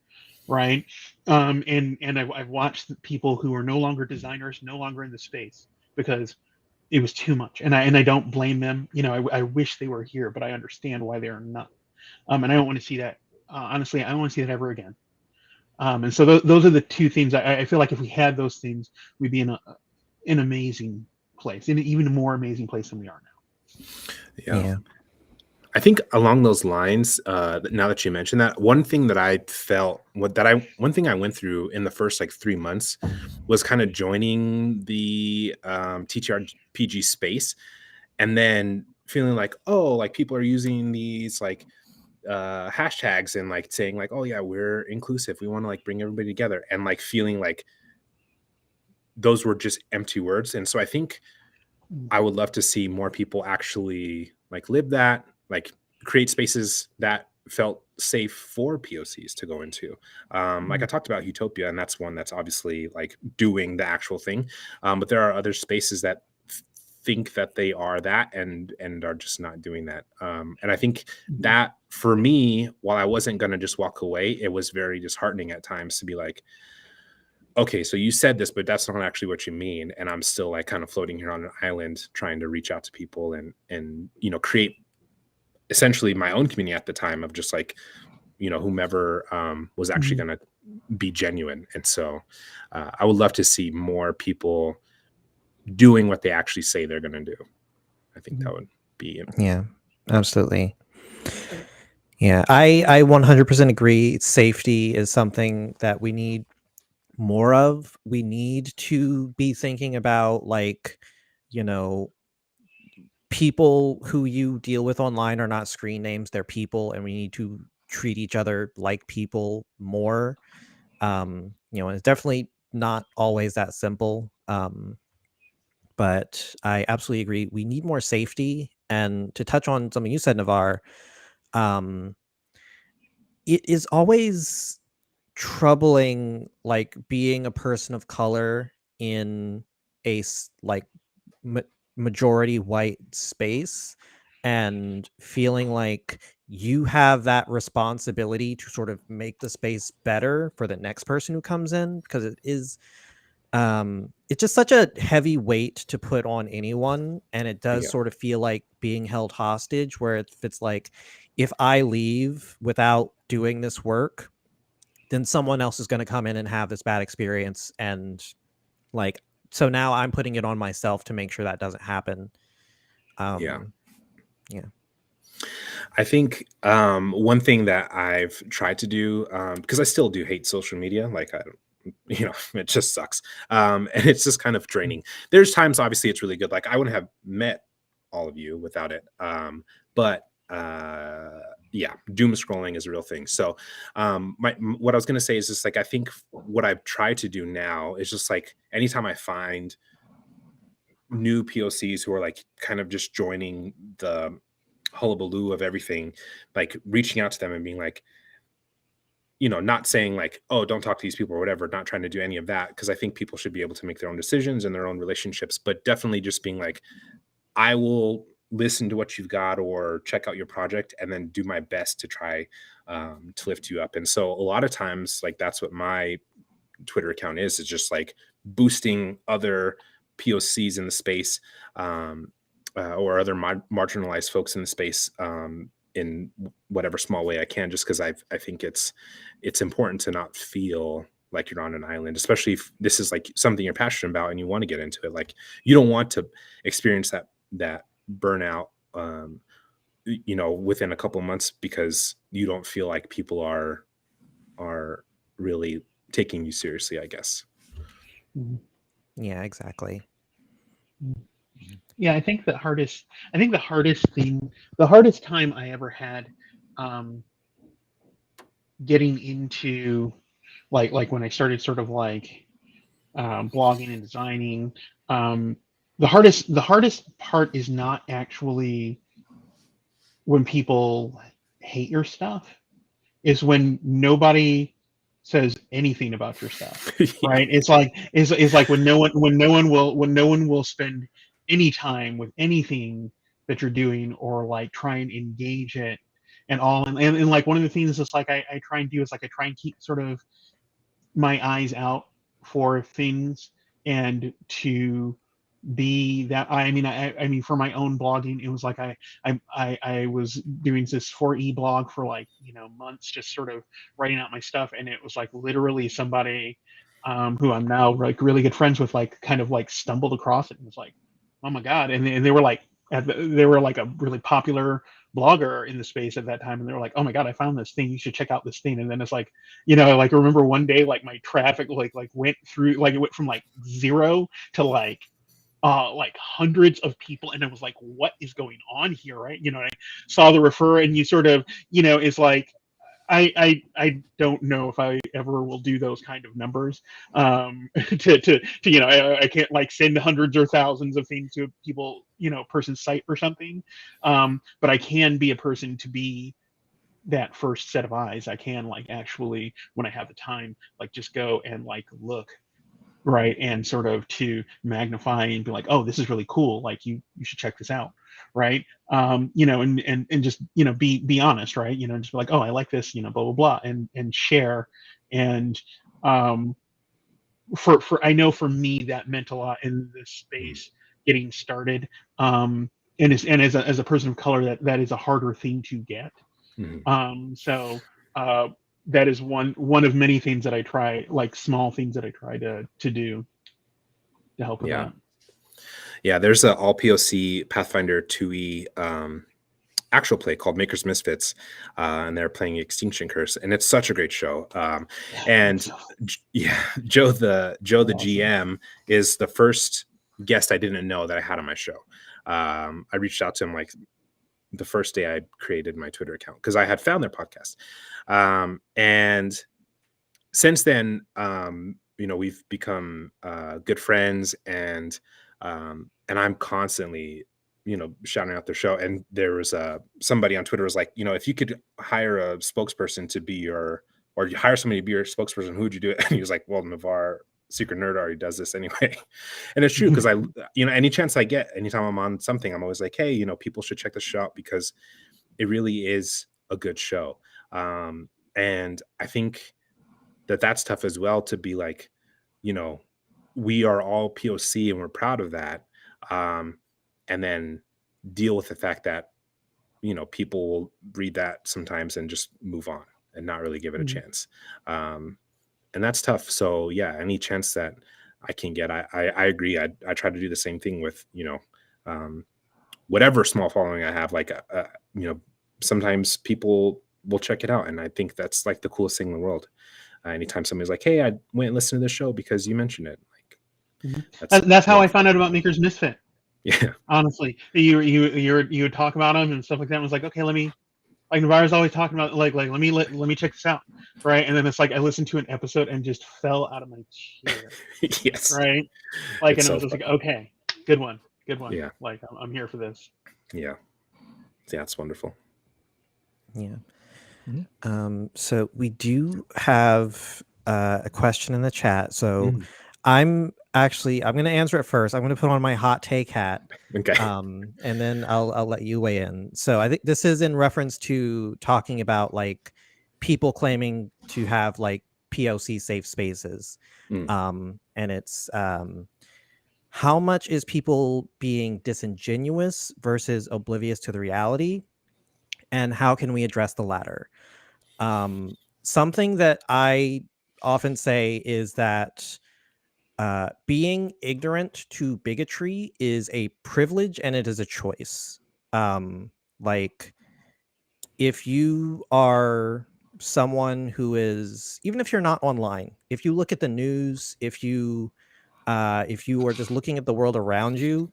right? And I've watched people who are no longer designers, no longer in the space, because it was too much, and I don't blame them. I wish they were here, but I understand why they are not. And I don't want to see that. Honestly, I don't want to see that ever again. And so those are the two themes. I feel like if we had those themes, we'd be in an amazing place, in an even more amazing place than we are now. Yeah. I think along those lines, now that you mentioned that, one thing that I felt, one thing I went through in the first like 3 months was kind of joining the TTRPG space, and then feeling like, oh, like people are using these like hashtags and like saying like, oh yeah, we're inclusive, we want to like bring everybody together, and like feeling like those were just empty words. And so I think I would love to see more people actually like live that, like create spaces that felt safe for POCs to go into. Like I talked about Utopia, and that's one that's obviously like doing the actual thing. But there are other spaces that think that they are that and are just not doing that. And I think that for me, while I wasn't going to just walk away, it was very disheartening at times to be like, okay, so you said this, but that's not actually what you mean. And I'm still like kind of floating here on an island trying to reach out to people and create essentially my own community at the time of just like, whomever was actually going to be genuine. And so I would love to see more people doing what they actually say they're going to do. I think that would be. Yeah, absolutely. Yeah, I 100% agree. Safety is something that we need more of. We need to be thinking about like, people who you deal with online are not screen names, they're people, and we need to treat each other like people more. You know, it's definitely not always that simple. But I absolutely agree. We need more safety. And to touch on something you said, Navaar, um, it is always troubling, like being a person of color in like majority white space, and feeling like you have that responsibility to sort of make the space better for the next person who comes in, because it's just such a heavy weight to put on anyone, and it does sort of feel like being held hostage, where it's like, if I leave without doing this work, then someone else is going to come in and have this bad experience, and like, so now I'm putting it on myself to make sure that doesn't happen. Yeah. I think one thing that I've tried to do, because I still do hate social media, like it just sucks, and it's just kind of draining. There's times, obviously, it's really good. Like, I wouldn't have met all of you without it, but yeah, doom scrolling is a real thing. So what I was going to say is just like, I think what I've tried to do now is just like, anytime I find new POCs who are like kind of just joining the hullabaloo of everything, like reaching out to them and being like, not saying like, oh, don't talk to these people or whatever, not trying to do any of that, because I think people should be able to make their own decisions and their own relationships, but definitely just being like, I will listen to what you've got or check out your project and then do my best to try to lift you up. And so a lot of times, like, that's what my Twitter account is just like boosting other POCs in the space, or other marginalized folks in the space, in whatever small way I can, just because I think it's important to not feel like you're on an island, especially if this is like something you're passionate about and you want to get into it. Like, you don't want to experience that burnout, within a couple of months, because you don't feel like people are really taking you seriously, I guess. Yeah, exactly. Yeah, I think the hardest time I ever had, getting into like when I started sort of like blogging and designing, the hardest part is not actually when people hate your stuff, is when nobody says anything about your stuff. Right? It's like when no one will spend any time with anything that you're doing, or like try and engage it and all. And like, one of the things is like I try and do is like I try and keep sort of my eyes out for things, and to be that, I mean for my own blogging, it was like I was doing this 4E blog for like months, just sort of writing out my stuff, and it was like literally somebody who I'm now like really good friends with, like kind of like stumbled across it and was like, oh my god. And they were like, they were like a really popular blogger in the space at that time, and they were like, oh my god, I found this thing, you should check out this thing. And then it's like, like I remember one day, like my traffic like went through, like it went from like 0 to like hundreds of people, and it was like, what is going on here, right? I saw the refer, and you sort of, it's like, I don't know if I ever will do those kind of numbers, to I can't like send hundreds or thousands of things to people, person's site or something, but I can be a person to be that first set of eyes. I can like actually, when I have the time, like just go and like look, right, and sort of to magnify and be like, oh, this is really cool, like you should check this out, right? And just be honest, right? Just be like, oh, I like this, blah blah blah, and share. And for I know for me that meant a lot in this space getting started, and as a person of color, that is a harder thing to get. So that is one of many things that I try, like small things that I try to do to help with that. Yeah, there's a all POC Pathfinder 2E actual play called Maker's Misfits, and they're playing Extinction Curse, and it's such a great show. And Joe the GM is the first guest I didn't know that I had on my show. I reached out to him like the first day I created my Twitter account because I had found their podcast. And since then, we've become good friends, and I'm constantly, shouting out their show. And there was somebody on Twitter was like, if you could hire a spokesperson to be or you hire somebody to be your spokesperson, who would you do it? And he was like, well, Navaar Secret Nerd already does this anyway. And it's true because any chance I get, anytime I'm on something, I'm always like, hey, people should check this show out because it really is a good show. And I think that's tough as well, to be like, we are all POC and we're proud of that. And then deal with the fact that, people will read that sometimes and just move on and not really give it a chance. And that's tough. So yeah, any chance that I can get, I agree. I try to do the same thing with, whatever small following I have, like, sometimes people will check it out. And I think that's like the coolest thing in the world. Anytime somebody's like, hey, I went and listened to this show because you mentioned it. Like, that's how I found out about Maker's Misfit. Yeah. Honestly, you would talk about them and stuff like that. And was like, okay, let me, like, Navaar's always talking about, like let me check this out, right? And then it's like I listened to an episode and just fell out of my chair. Yes. Right. Like, It's and I was so just like, okay, good one. Yeah. Like, I'm here for this. Yeah. Yeah, it's wonderful. Yeah. So we do have a question in the chat. So I'm going to answer it first. I'm going to put on my hot take hat. Okay. And then I'll let you weigh in. So I think this is in reference to talking about like people claiming to have like POC safe spaces. And it's how much is people being disingenuous versus oblivious to the reality? And how can we address the latter? Something that I often say is that being ignorant to bigotry is a privilege and it is a choice. Like, if you are someone who is, even if you're not online, if you look at the news, if you are just looking at the world around you,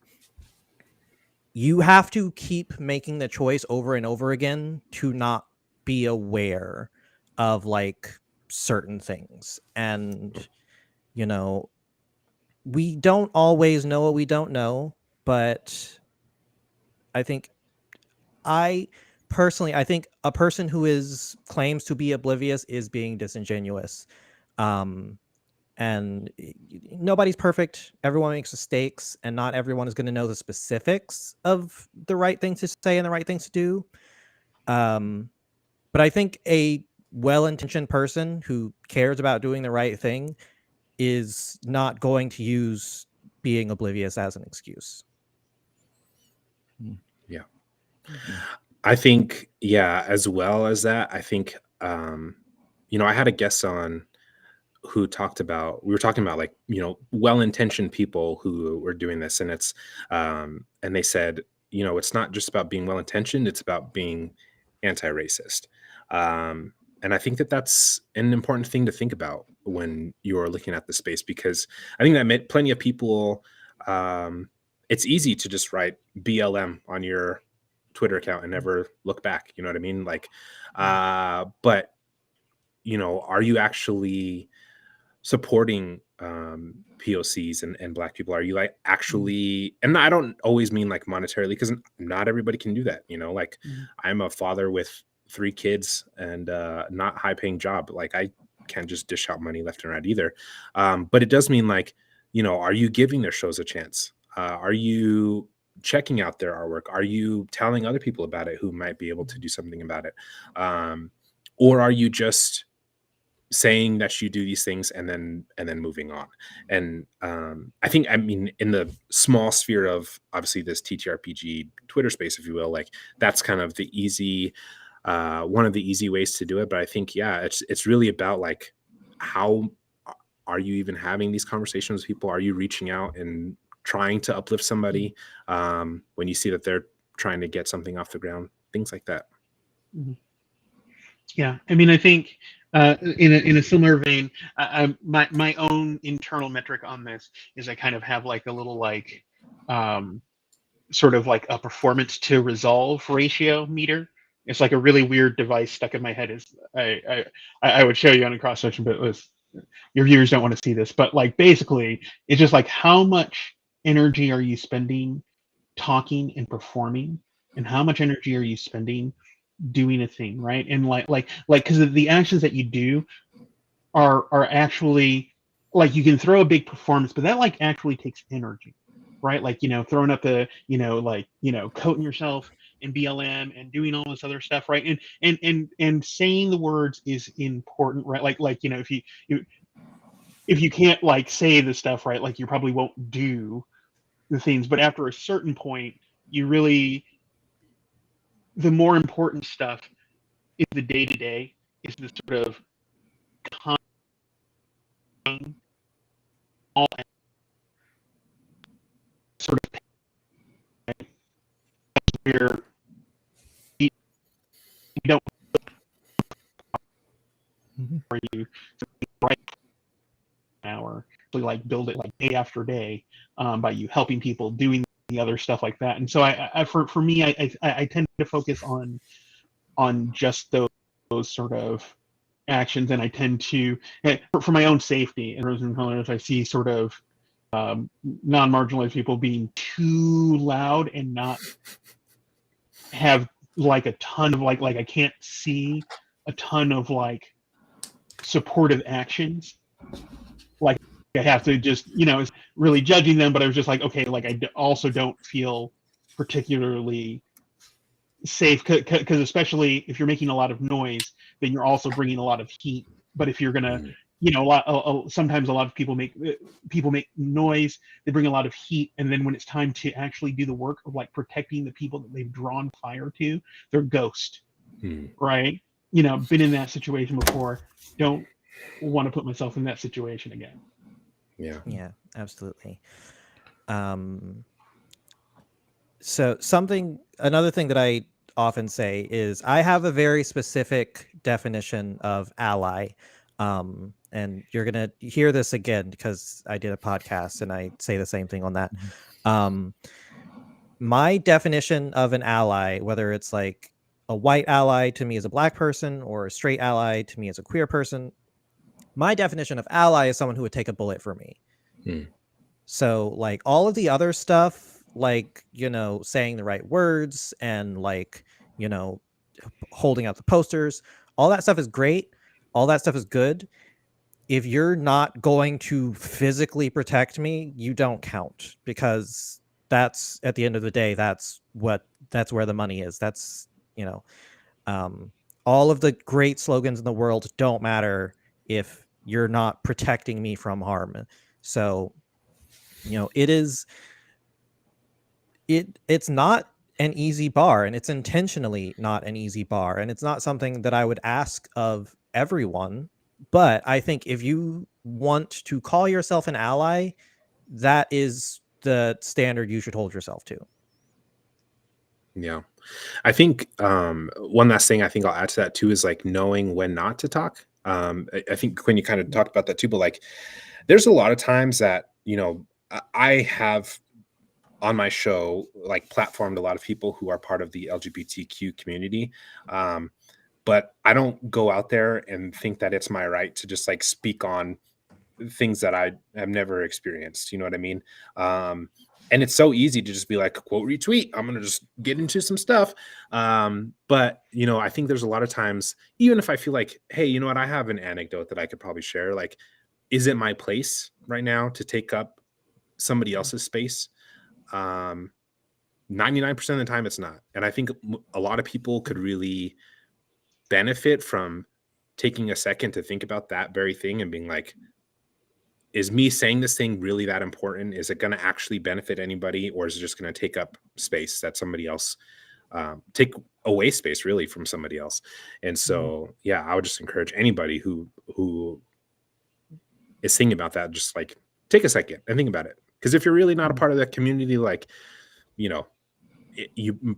you have to keep making the choice over and over again to not be aware of like certain things. And, we don't always know what we don't know, but I think I think a person who claims to be oblivious is being disingenuous. And nobody's perfect. Everyone makes mistakes, and not everyone is going to know the specifics of the right things to say and the right things to do. But I think a well-intentioned person who cares about doing the right thing is not going to use being oblivious as an excuse. Yeah. I think, as well as that, I think, I had a guest on who we were talking about like, well-intentioned people who were doing this, and it's, and they said, it's not just about being well-intentioned, it's about being anti-racist. And I think that's an important thing to think about when you're looking at the space, because I think that plenty of people, it's easy to just write BLM on your Twitter account and never look back. You know what I mean? Like, but, are you actually supporting POCs and Black people? Are you like actually, and I don't always mean like monetarily, because not everybody can do that. Like I'm a father with 3 kids and not high paying job. Like I can't just dish out money left and right either. But it does mean like, are you giving their shows a chance? Are you checking out their artwork? Are you telling other people about it who might be able to do something about it? Or are you just saying that you do these things and then moving on? And I think, in the small sphere of obviously this TTRPG Twitter space, if you will, like that's kind of the easy, one of the easy ways to do it. But I think, it's really about like, how are you even having these conversations with people? Are you reaching out and trying to uplift somebody when you see that they're trying to get something off the ground? Things like that. Yeah, I think in a similar vein, my own internal metric on this is I kind of have like a little like sort of like a performance to resolve ratio meter. It's like a really weird device stuck in my head. Is I would show you on a cross section, but it was, your viewers don't want to see this. But like basically, it's just like how much energy are you spending talking and performing, and how much energy are you spending doing a thing, right? And like because the actions that you do are actually, like, you can throw a big performance, but that like actually takes energy, right? Like, throwing up the, coating yourself in BLM and doing all this other stuff, right? And saying the words is important, right? Like if you can't like say the stuff, right, like you probably won't do the things. But after a certain point, you really, the more important stuff is the day to day, is the sort of all sort of where you don't for you right hour, so like build it like day after day, by you helping people doing the other stuff like that. And so for me, I tend to focus on just those sort of actions, and I tend to, for my own safety and Rose and Colors, I see sort of non-marginalized people being too loud and not have like a ton of like I can't see a ton of like supportive actions. Like I have to just, it's really judging them, but I was just like, okay, like also don't feel particularly safe, because especially if you're making a lot of noise, then you're also bringing a lot of heat. But if you're gonna, sometimes a lot of people make noise, they bring a lot of heat, and then when it's time to actually do the work of like protecting the people that they've drawn fire to, they're ghost, right? Been in that situation before. Don't want to put myself in that situation again. Yeah, absolutely. So another thing that I often say is I have a very specific definition of ally. And you're going to hear this again because I did a podcast and I say the same thing on that. My definition of an ally, whether it's like a white ally to me as a black person or a straight ally to me as a queer person, my definition of ally is someone who would take a bullet for me. So like all of the other stuff, like, saying the right words and like, holding out the posters, all that stuff is great. All that stuff is good. If you're not going to physically protect me, you don't count, because that's, at the end of the day, that's where the money is. That's, all of the great slogans in the world don't matter if you're not protecting me from harm. So, it's not an easy bar, and it's intentionally not an easy bar, and it's not something that I would ask of everyone. But I think if you want to call yourself an ally, that is the standard you should hold yourself to. Yeah. I think one last thing I think I'll add to that too is like knowing when not to talk. I think Quinn, you kind of talked about that too, but like there's a lot of times that, I have on my show, like platformed a lot of people who are part of the LGBTQ community. But I don't go out there and think that it's my right to just like speak on things that I have never experienced. You know what I mean? And it's so easy to just be like, quote, retweet. I'm going to just get into some stuff. But, I think there's a lot of times, even if I feel like, hey, you know what, I have an anecdote that I could probably share. Like, is it my place right now to take up somebody else's space? 99% of the time it's not. And I think a lot of people could really benefit from taking a second to think about that very thing and being like, is me saying this thing really that important? Is it going to actually benefit anybody, or is it just going to take up space that somebody else take away space really from somebody else? And so, yeah, I would just encourage anybody who is thinking about that, just like take a second and think about it. Because if you're really not a part of that community, like, you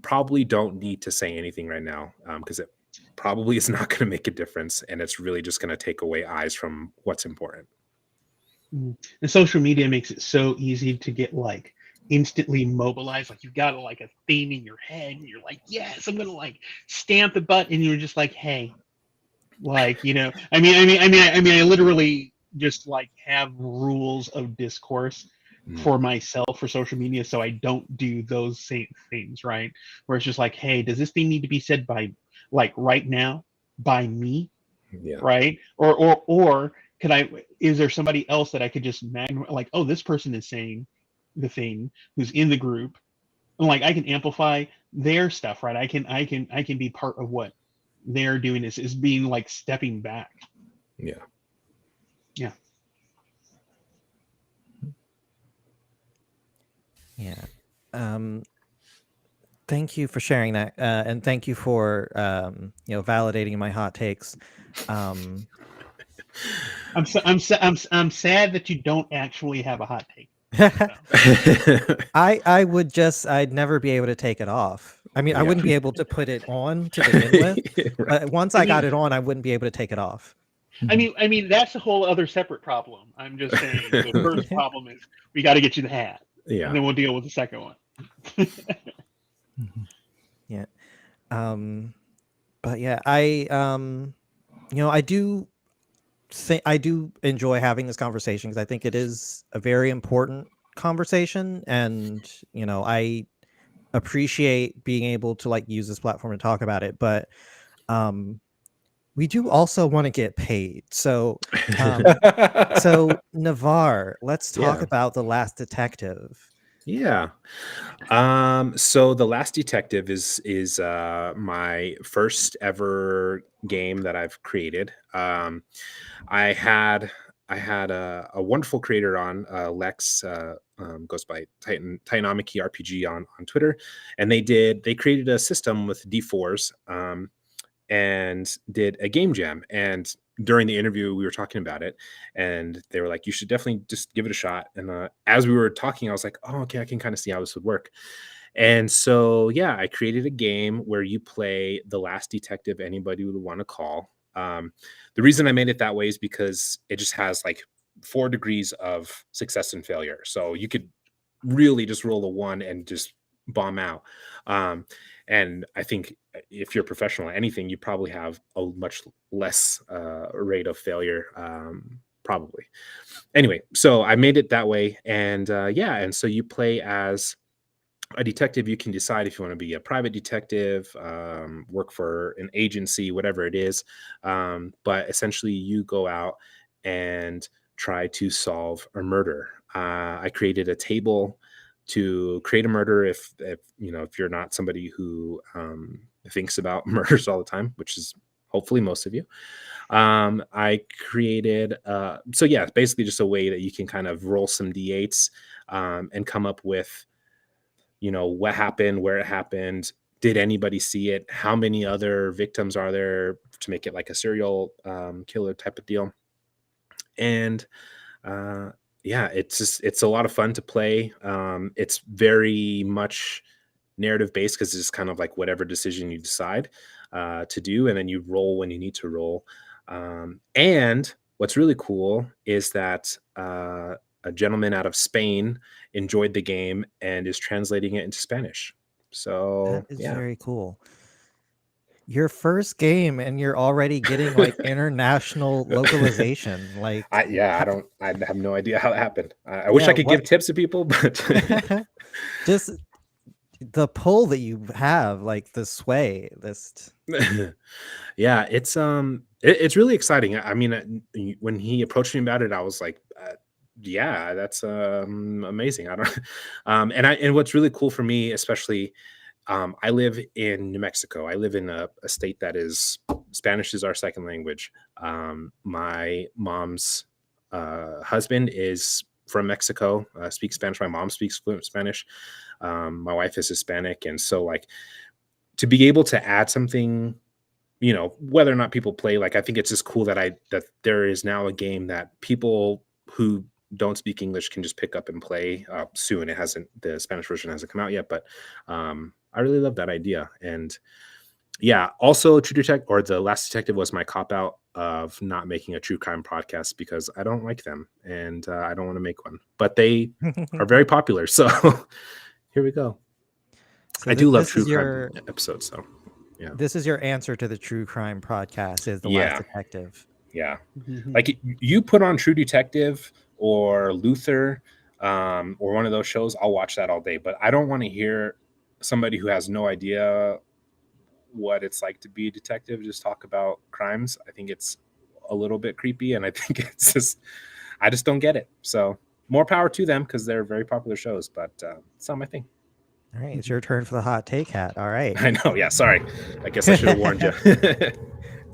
probably don't need to say anything right now, because it probably is not going to make a difference, and it's really just going to take away eyes from what's important. And social media makes it so easy to get like instantly mobilized. Like you've got like a theme in your head, and you're like, yes, I'm gonna like stamp the button, and you're just like, hey, like I literally just like have rules of discourse for myself for social media, so I don't do those same things, right? Where it's just like, hey, does this thing need to be said by like right now by me, Yeah. right? Or could I? Is there somebody else that I could just like, oh, this person is saying the thing who's in the group, and like I can amplify their stuff, right? I can be part of what they're doing is being like stepping back. Yeah. Yeah. Yeah. Thank you for sharing that, and thank you for validating my hot takes. I'm sad that you don't actually have a hot take. I'd never be able to take it off. I mean, I wouldn't be able to put it on to begin with. But once I got it on, I wouldn't be able to take it off. I mean that's a whole other separate problem. I'm just saying the first problem is we got to get you the hat. Yeah. And then we'll deal with the second one. Yeah. But yeah, I do enjoy having this conversation because I think it is a very important conversation, and I appreciate being able to like use this platform to talk about it, but we do also want to get paid. So Navaar, let's talk about The Last Detective. Yeah. So The Last Detective is my first ever game that I've created. I had a wonderful creator on, Lex, goes by Titanomachy RPG on Twitter, and they created a system with D4s, and did a game jam. And during the interview, we were talking about it, and they were like, you should definitely just give it a shot. And as we were talking, I was like, oh, okay, I can kind of see how this would work. And so, yeah, I created a game where you play the last detective anybody would want to call. The reason I made it that way is because it just has like 4 degrees of success and failure. So you could really just roll a 1 and just bomb out. And I think if you're professional at anything, you probably have a much less rate of failure, probably. Anyway, so I made it that way. And and so you play as a detective. You can decide if you want to be a private detective, work for an agency, whatever it is. But essentially, you go out and try to solve a murder. I created a table to create a murder if you're not somebody who thinks about murders all the time, which is hopefully most of you. I created basically just a way that you can kind of roll some d8s, and come up with what happened, where it happened, did anybody see it, how many other victims are there, to make it like a serial killer type of deal. And it's a lot of fun to play. It's very much narrative based because it's kind of like whatever decision you decide to do, and then you roll when you need to roll. And what's really cool is that a gentleman out of Spain enjoyed the game and is translating it into Spanish. So that is very cool. Your first game and you're already getting like international localization. Like, I have no idea how it happened. I wish I could give tips to people, but just the pull that you have, like the sway, this. Yeah, it's really exciting. I mean, when he approached me about it, I was like, yeah, that's amazing. I don't and what's really cool for me, especially, I live in New Mexico. I live in a state that is Spanish is our second language. My mom's husband is from Mexico, speaks Spanish. My mom speaks fluent Spanish. My wife is Hispanic, and so like to be able to add something, whether or not people play, like I think it's just cool that there is now a game that people who don't speak English can just pick up and play soon. The Spanish version hasn't come out yet, but I really love that idea. And yeah, also True Detective or The Last Detective was my cop out of not making a true crime podcast because I don't like them and I don't want to make one. But they are very popular, so here we go. So I do love this true is crime your episodes, so yeah. this is your answer to the true crime podcast is The Yeah. Last Detective. Yeah. Mhm. Like you put on True Detective or Luther or one of those shows, I'll watch that all day. But I don't want to hear somebody who has no idea what it's like to be a detective just talk about crimes. I think it's a little bit creepy, and I think I just don't get it. So more power to them because they're very popular shows, but it's not my thing. All right, it's your turn for the hot take hat. All right. I know. Yeah, sorry. I guess I should have warned you.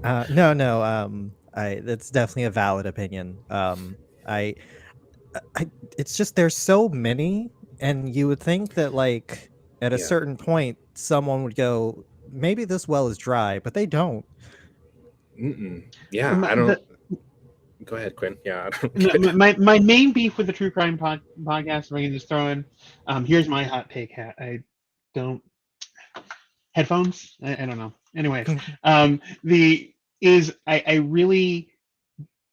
No. That's definitely a valid opinion. I, it's just there's so many, and you would think that like at a Yeah. certain point someone would go, maybe this well is dry, but they don't. Yeah, I don't. Go ahead, Quinn. Yeah, I don't My main beef with the true crime podcast, if I can just throw in, here's my hot take hat. I don't headphones. I don't know. Anyway, I really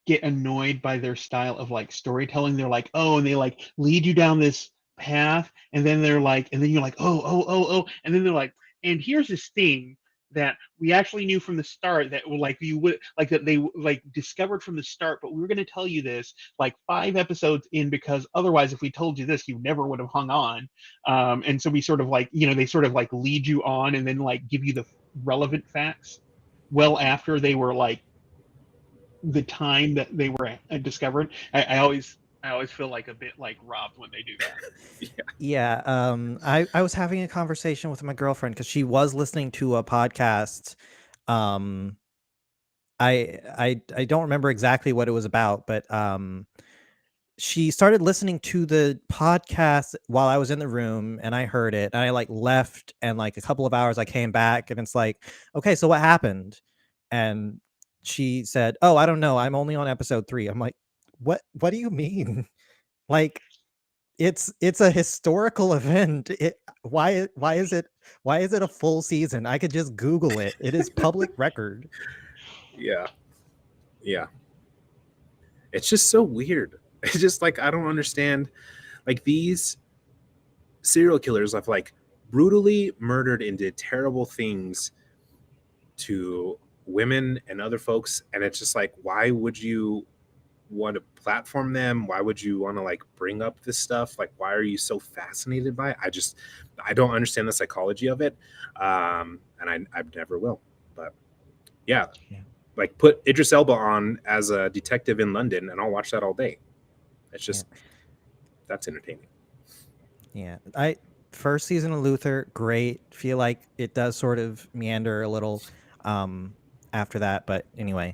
get annoyed by their style of like storytelling. They're like, oh, and they like lead you down this path, and then they're like, and then you're like, oh, and then they're like, and here's this thing that we actually knew from the start that like you would like that they like discovered from the start, but we were going to tell you this like 5 episodes in because otherwise if we told you this you never would have hung on. And so we sort of like, you know, they sort of like lead you on and then like give you the relevant facts well after they were like the time that they were discovered. I always feel like a bit like robbed when they do that. Yeah. I was having a conversation with my girlfriend because she was listening to a podcast. I don't remember exactly what it was about, but she started listening to the podcast while I was in the room, and I heard it, and I like left, and like a couple of hours I came back, and it's like, okay, so what happened? And she said, oh, I don't know, I'm only on episode 3. I'm like, what do you mean? Like, it's a historical event. Why is it a full season? I could just Google it. It is public record. Yeah. It's just so weird. It's just like I don't understand. Like these serial killers have like brutally murdered and did terrible things to women and other folks, and it's just like, why would you want to platform them? Why would you want to like bring up this stuff? Like, why are you so fascinated by it? I don't understand the psychology of it, and I never will. But yeah. Like put Idris Elba on as a detective in London, and I'll watch that all day. It's just that's entertaining. Yeah, first season of Luther, great. Feel like it does sort of meander a little after that, but anyway.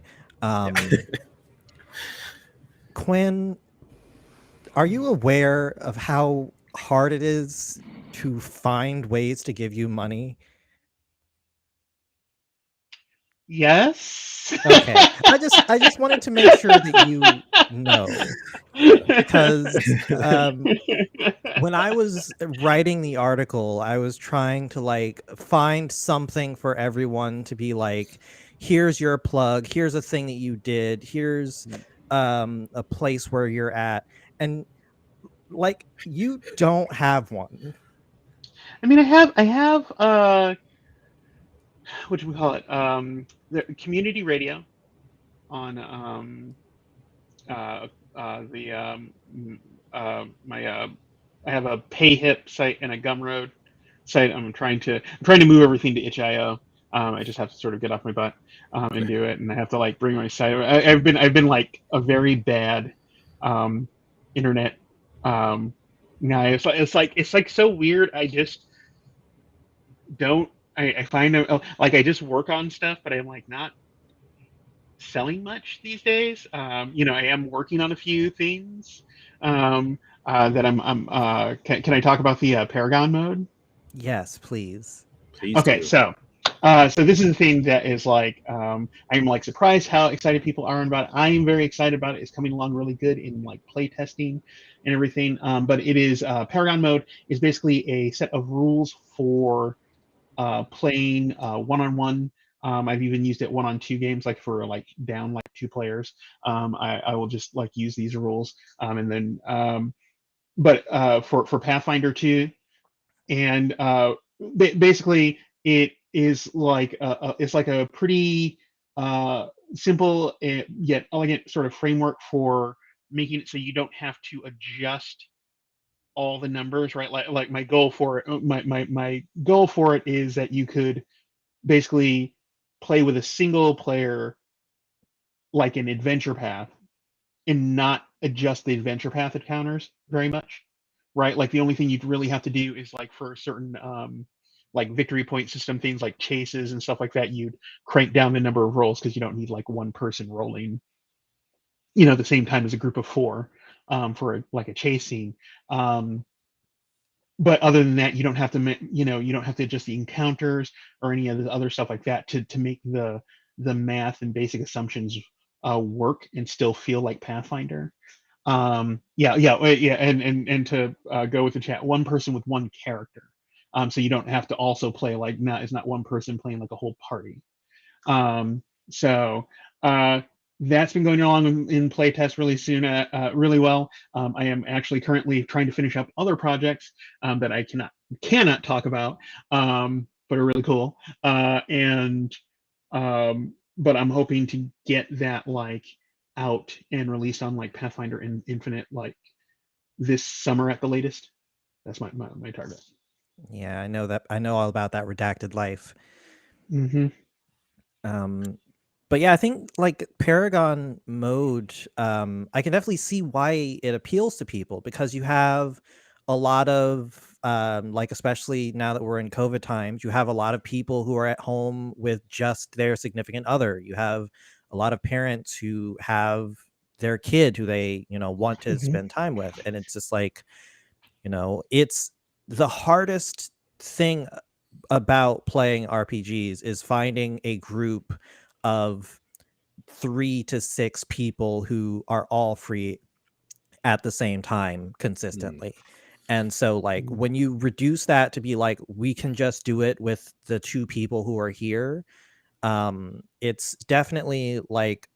Quinn, are you aware of how hard it is to find ways to give you money? Yes. Okay. I just wanted to make sure that you know, because when I was writing the article, I was trying to like find something for everyone to be like, here's your plug, here's a thing that you did, here's a place where you're at, and like you don't have one. I mean, I have what do we call it? The community radio on I have a PayHip site and a Gumroad site. I'm trying to move everything to itch.io. I just have to sort of get off my butt and do it, and I have to like bring my site. I've been like a very bad internet guy. It's like so weird. I just don't. I find like I just work on stuff, but I'm like not selling much these days. You know, I am working on a few things that can I talk about the Paragon mode? Yes, please. Okay, so this is the thing that is like I'm like surprised how excited people are about it. I am very excited about it. It's coming along really good in like play testing and everything. But it is Paragon mode is basically a set of rules for playing one-on-one I've even used it 1-on-2 games, like for like down like 2 players. I will just like use these rules, and then but for Pathfinder 2, and basically it is like it's like a pretty simple yet elegant sort of framework for making it so you don't have to adjust all the numbers, right? Like my goal for it, my goal for it is that you could basically play with a single player like an adventure path and not adjust the adventure path encounters very much, right? Like the only thing you'd really have to do is like for certain like victory point system things like chases and stuff like that, you'd crank down the number of rolls because you don't need like one person rolling, the same time as a group of 4 for like a chase scene. But other than that, you don't have to, you don't have to adjust the encounters or any of the other stuff like that to make the math and basic assumptions work and still feel like Pathfinder. And to go with the chat, 1 person with 1 character, so you don't have to also play like it's not 1 person playing like a whole party. So that's been going along in playtest really soon, really well. I am actually currently trying to finish up other projects that I cannot talk about, but are really cool. But I'm hoping to get that like out and released on like Pathfinder and Infinite like this summer at the latest. That's my target. Yeah, I know that. I know all about that redacted life. Mm-hmm. But yeah, I think like Paragon Mode, I can definitely see why it appeals to people, because you have a lot of like, especially now that we're in COVID times, you have a lot of people who are at home with just their significant other. You have a lot of parents who have their kid who they, want to spend time with. And it's just like, it's the hardest thing about playing RPGs is finding a group of 3 to 6 people who are all free at the same time consistently. And so like when you reduce that to be like, we can just do it with the 2 people who are here, it's definitely like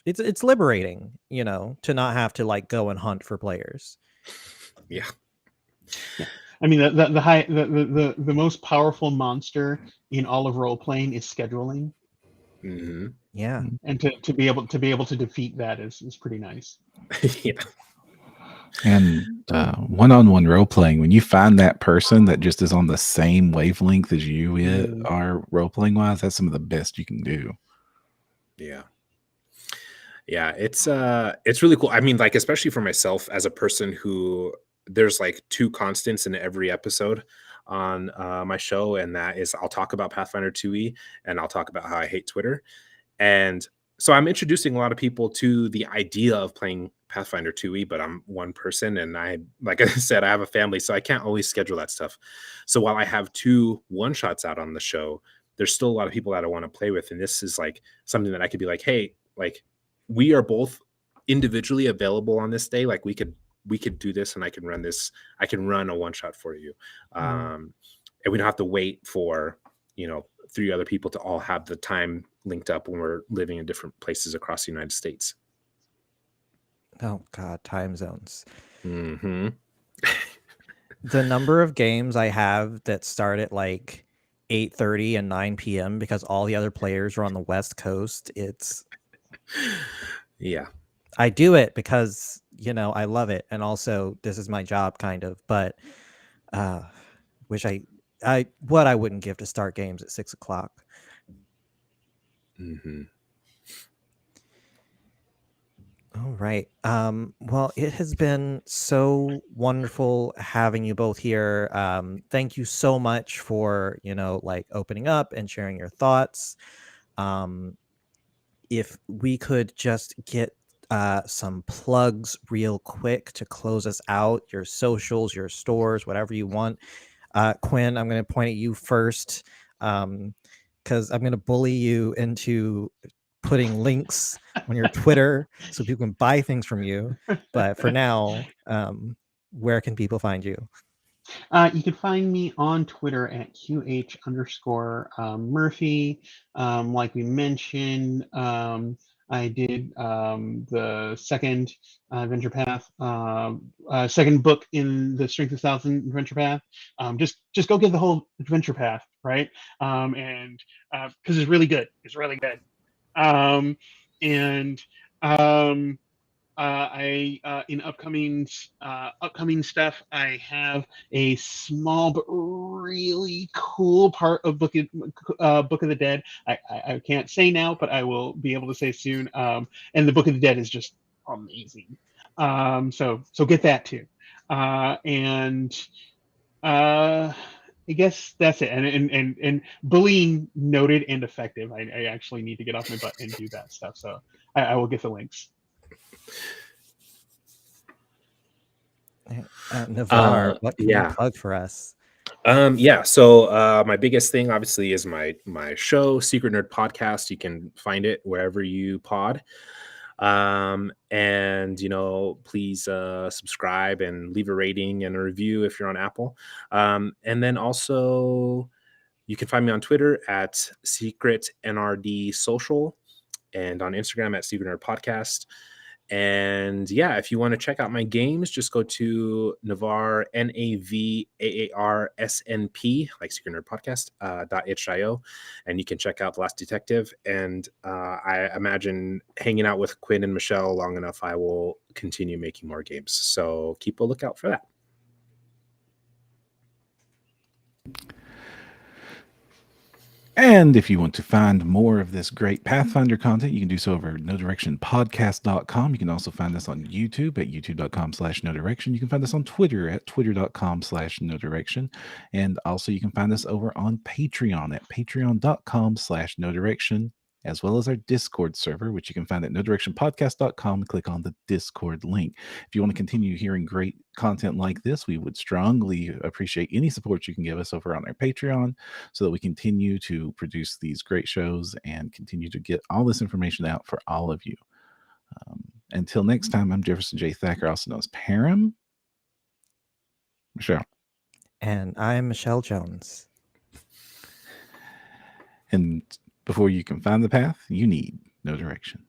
it's liberating, to not have to like go and hunt for players. Yeah. I mean, the most powerful monster in all of role playing is scheduling. Mm-hmm. Yeah. And to be able to defeat that is pretty nice. Yeah. And one-on-one role playing, when you find that person that just is on the same wavelength as you are role playing wise, that's some of the best you can do. Yeah. Yeah, it's really cool. I mean, like, especially for myself as a person who there's like 2 constants in every episode on my show, and that is I'll talk about Pathfinder 2e and I'll talk about how I hate Twitter. And so I'm introducing a lot of people to the idea of playing Pathfinder 2e, but I'm one person, and like I said, I have a family, so I can't always schedule that stuff. So while I have 2 one-shots out on the show, there's still a lot of people that I want to play with. And this is like something that I could be like, hey, like, we are both individually available on this day. Like we could do this, and I can run this. I can run a 1-shot for you. And we don't have to wait for, 3 other people to all have the time linked up when we're living in different places across the United States. Oh God, time zones. Mm-hmm. The number of games I have that start at like 8:30 and 9 p.m. because all the other players are on the West Coast. Yeah. I do it because, I love it. And also this is my job kind of, but wish I wouldn't give to start games at 6 o'clock. Mm-hmm. All right. Well, it has been so wonderful having you both here. Thank you so much for, like opening up and sharing your thoughts. If we could just get some plugs real quick to close us out, your socials, your stores, whatever you want. Quinn, I'm going to point at you first, because I'm going to bully you into putting links on your Twitter so people can buy things from you. But for now, where can people find you? You can find me on Twitter at QH_Murphy. Like we mentioned, I did the second Adventure Path, second book in the Strength of 1,000 Adventure Path. Just go get the whole Adventure Path, right? And because it's really good. It's really good. And I in upcoming stuff, I have a small but really cool part of Book of the Dead. I can't say now, but I will be able to say soon. And the Book of the Dead is just amazing. So get that too. And I guess that's it. And bullying noted and effective. I actually need to get off my butt and do that stuff. So I will get the links. Navaar, what can you Yeah. plug for us? Yeah. So my biggest thing obviously is my show, Secret Nerd Podcast. You can find it wherever you pod. And please subscribe and leave a rating and a review if you're on Apple. And then also you can find me on Twitter at Secret NRD Social and on Instagram at Secret Nerd Podcast. And yeah, if you want to check out my games, just go to Navaar, NAVAARSNP, like Secret Nerd Podcast, .itch.io, and you can check out The Last Detective. And I imagine hanging out with Quinn and Michelle long enough, I will continue making more games. So keep a lookout for that. And if you want to find more of this great Pathfinder content, you can do so over at nodirectionpodcast.com. You can also find us on YouTube at youtube.com/nodirection. You can find us on Twitter at twitter.com/nodirection. And also you can find us over on Patreon at patreon.com/nodirection, as well as our Discord server, which you can find at nodirectionpodcast.com and click on the Discord link. If you want to continue hearing great content like this, we would strongly appreciate any support you can give us over on our Patreon so that we continue to produce these great shows and continue to get all this information out for all of you. Until next time, I'm Jefferson J. Thacker, also known as Param. Michelle. And I'm Michelle Jones. And before you can find the path, you need no direction.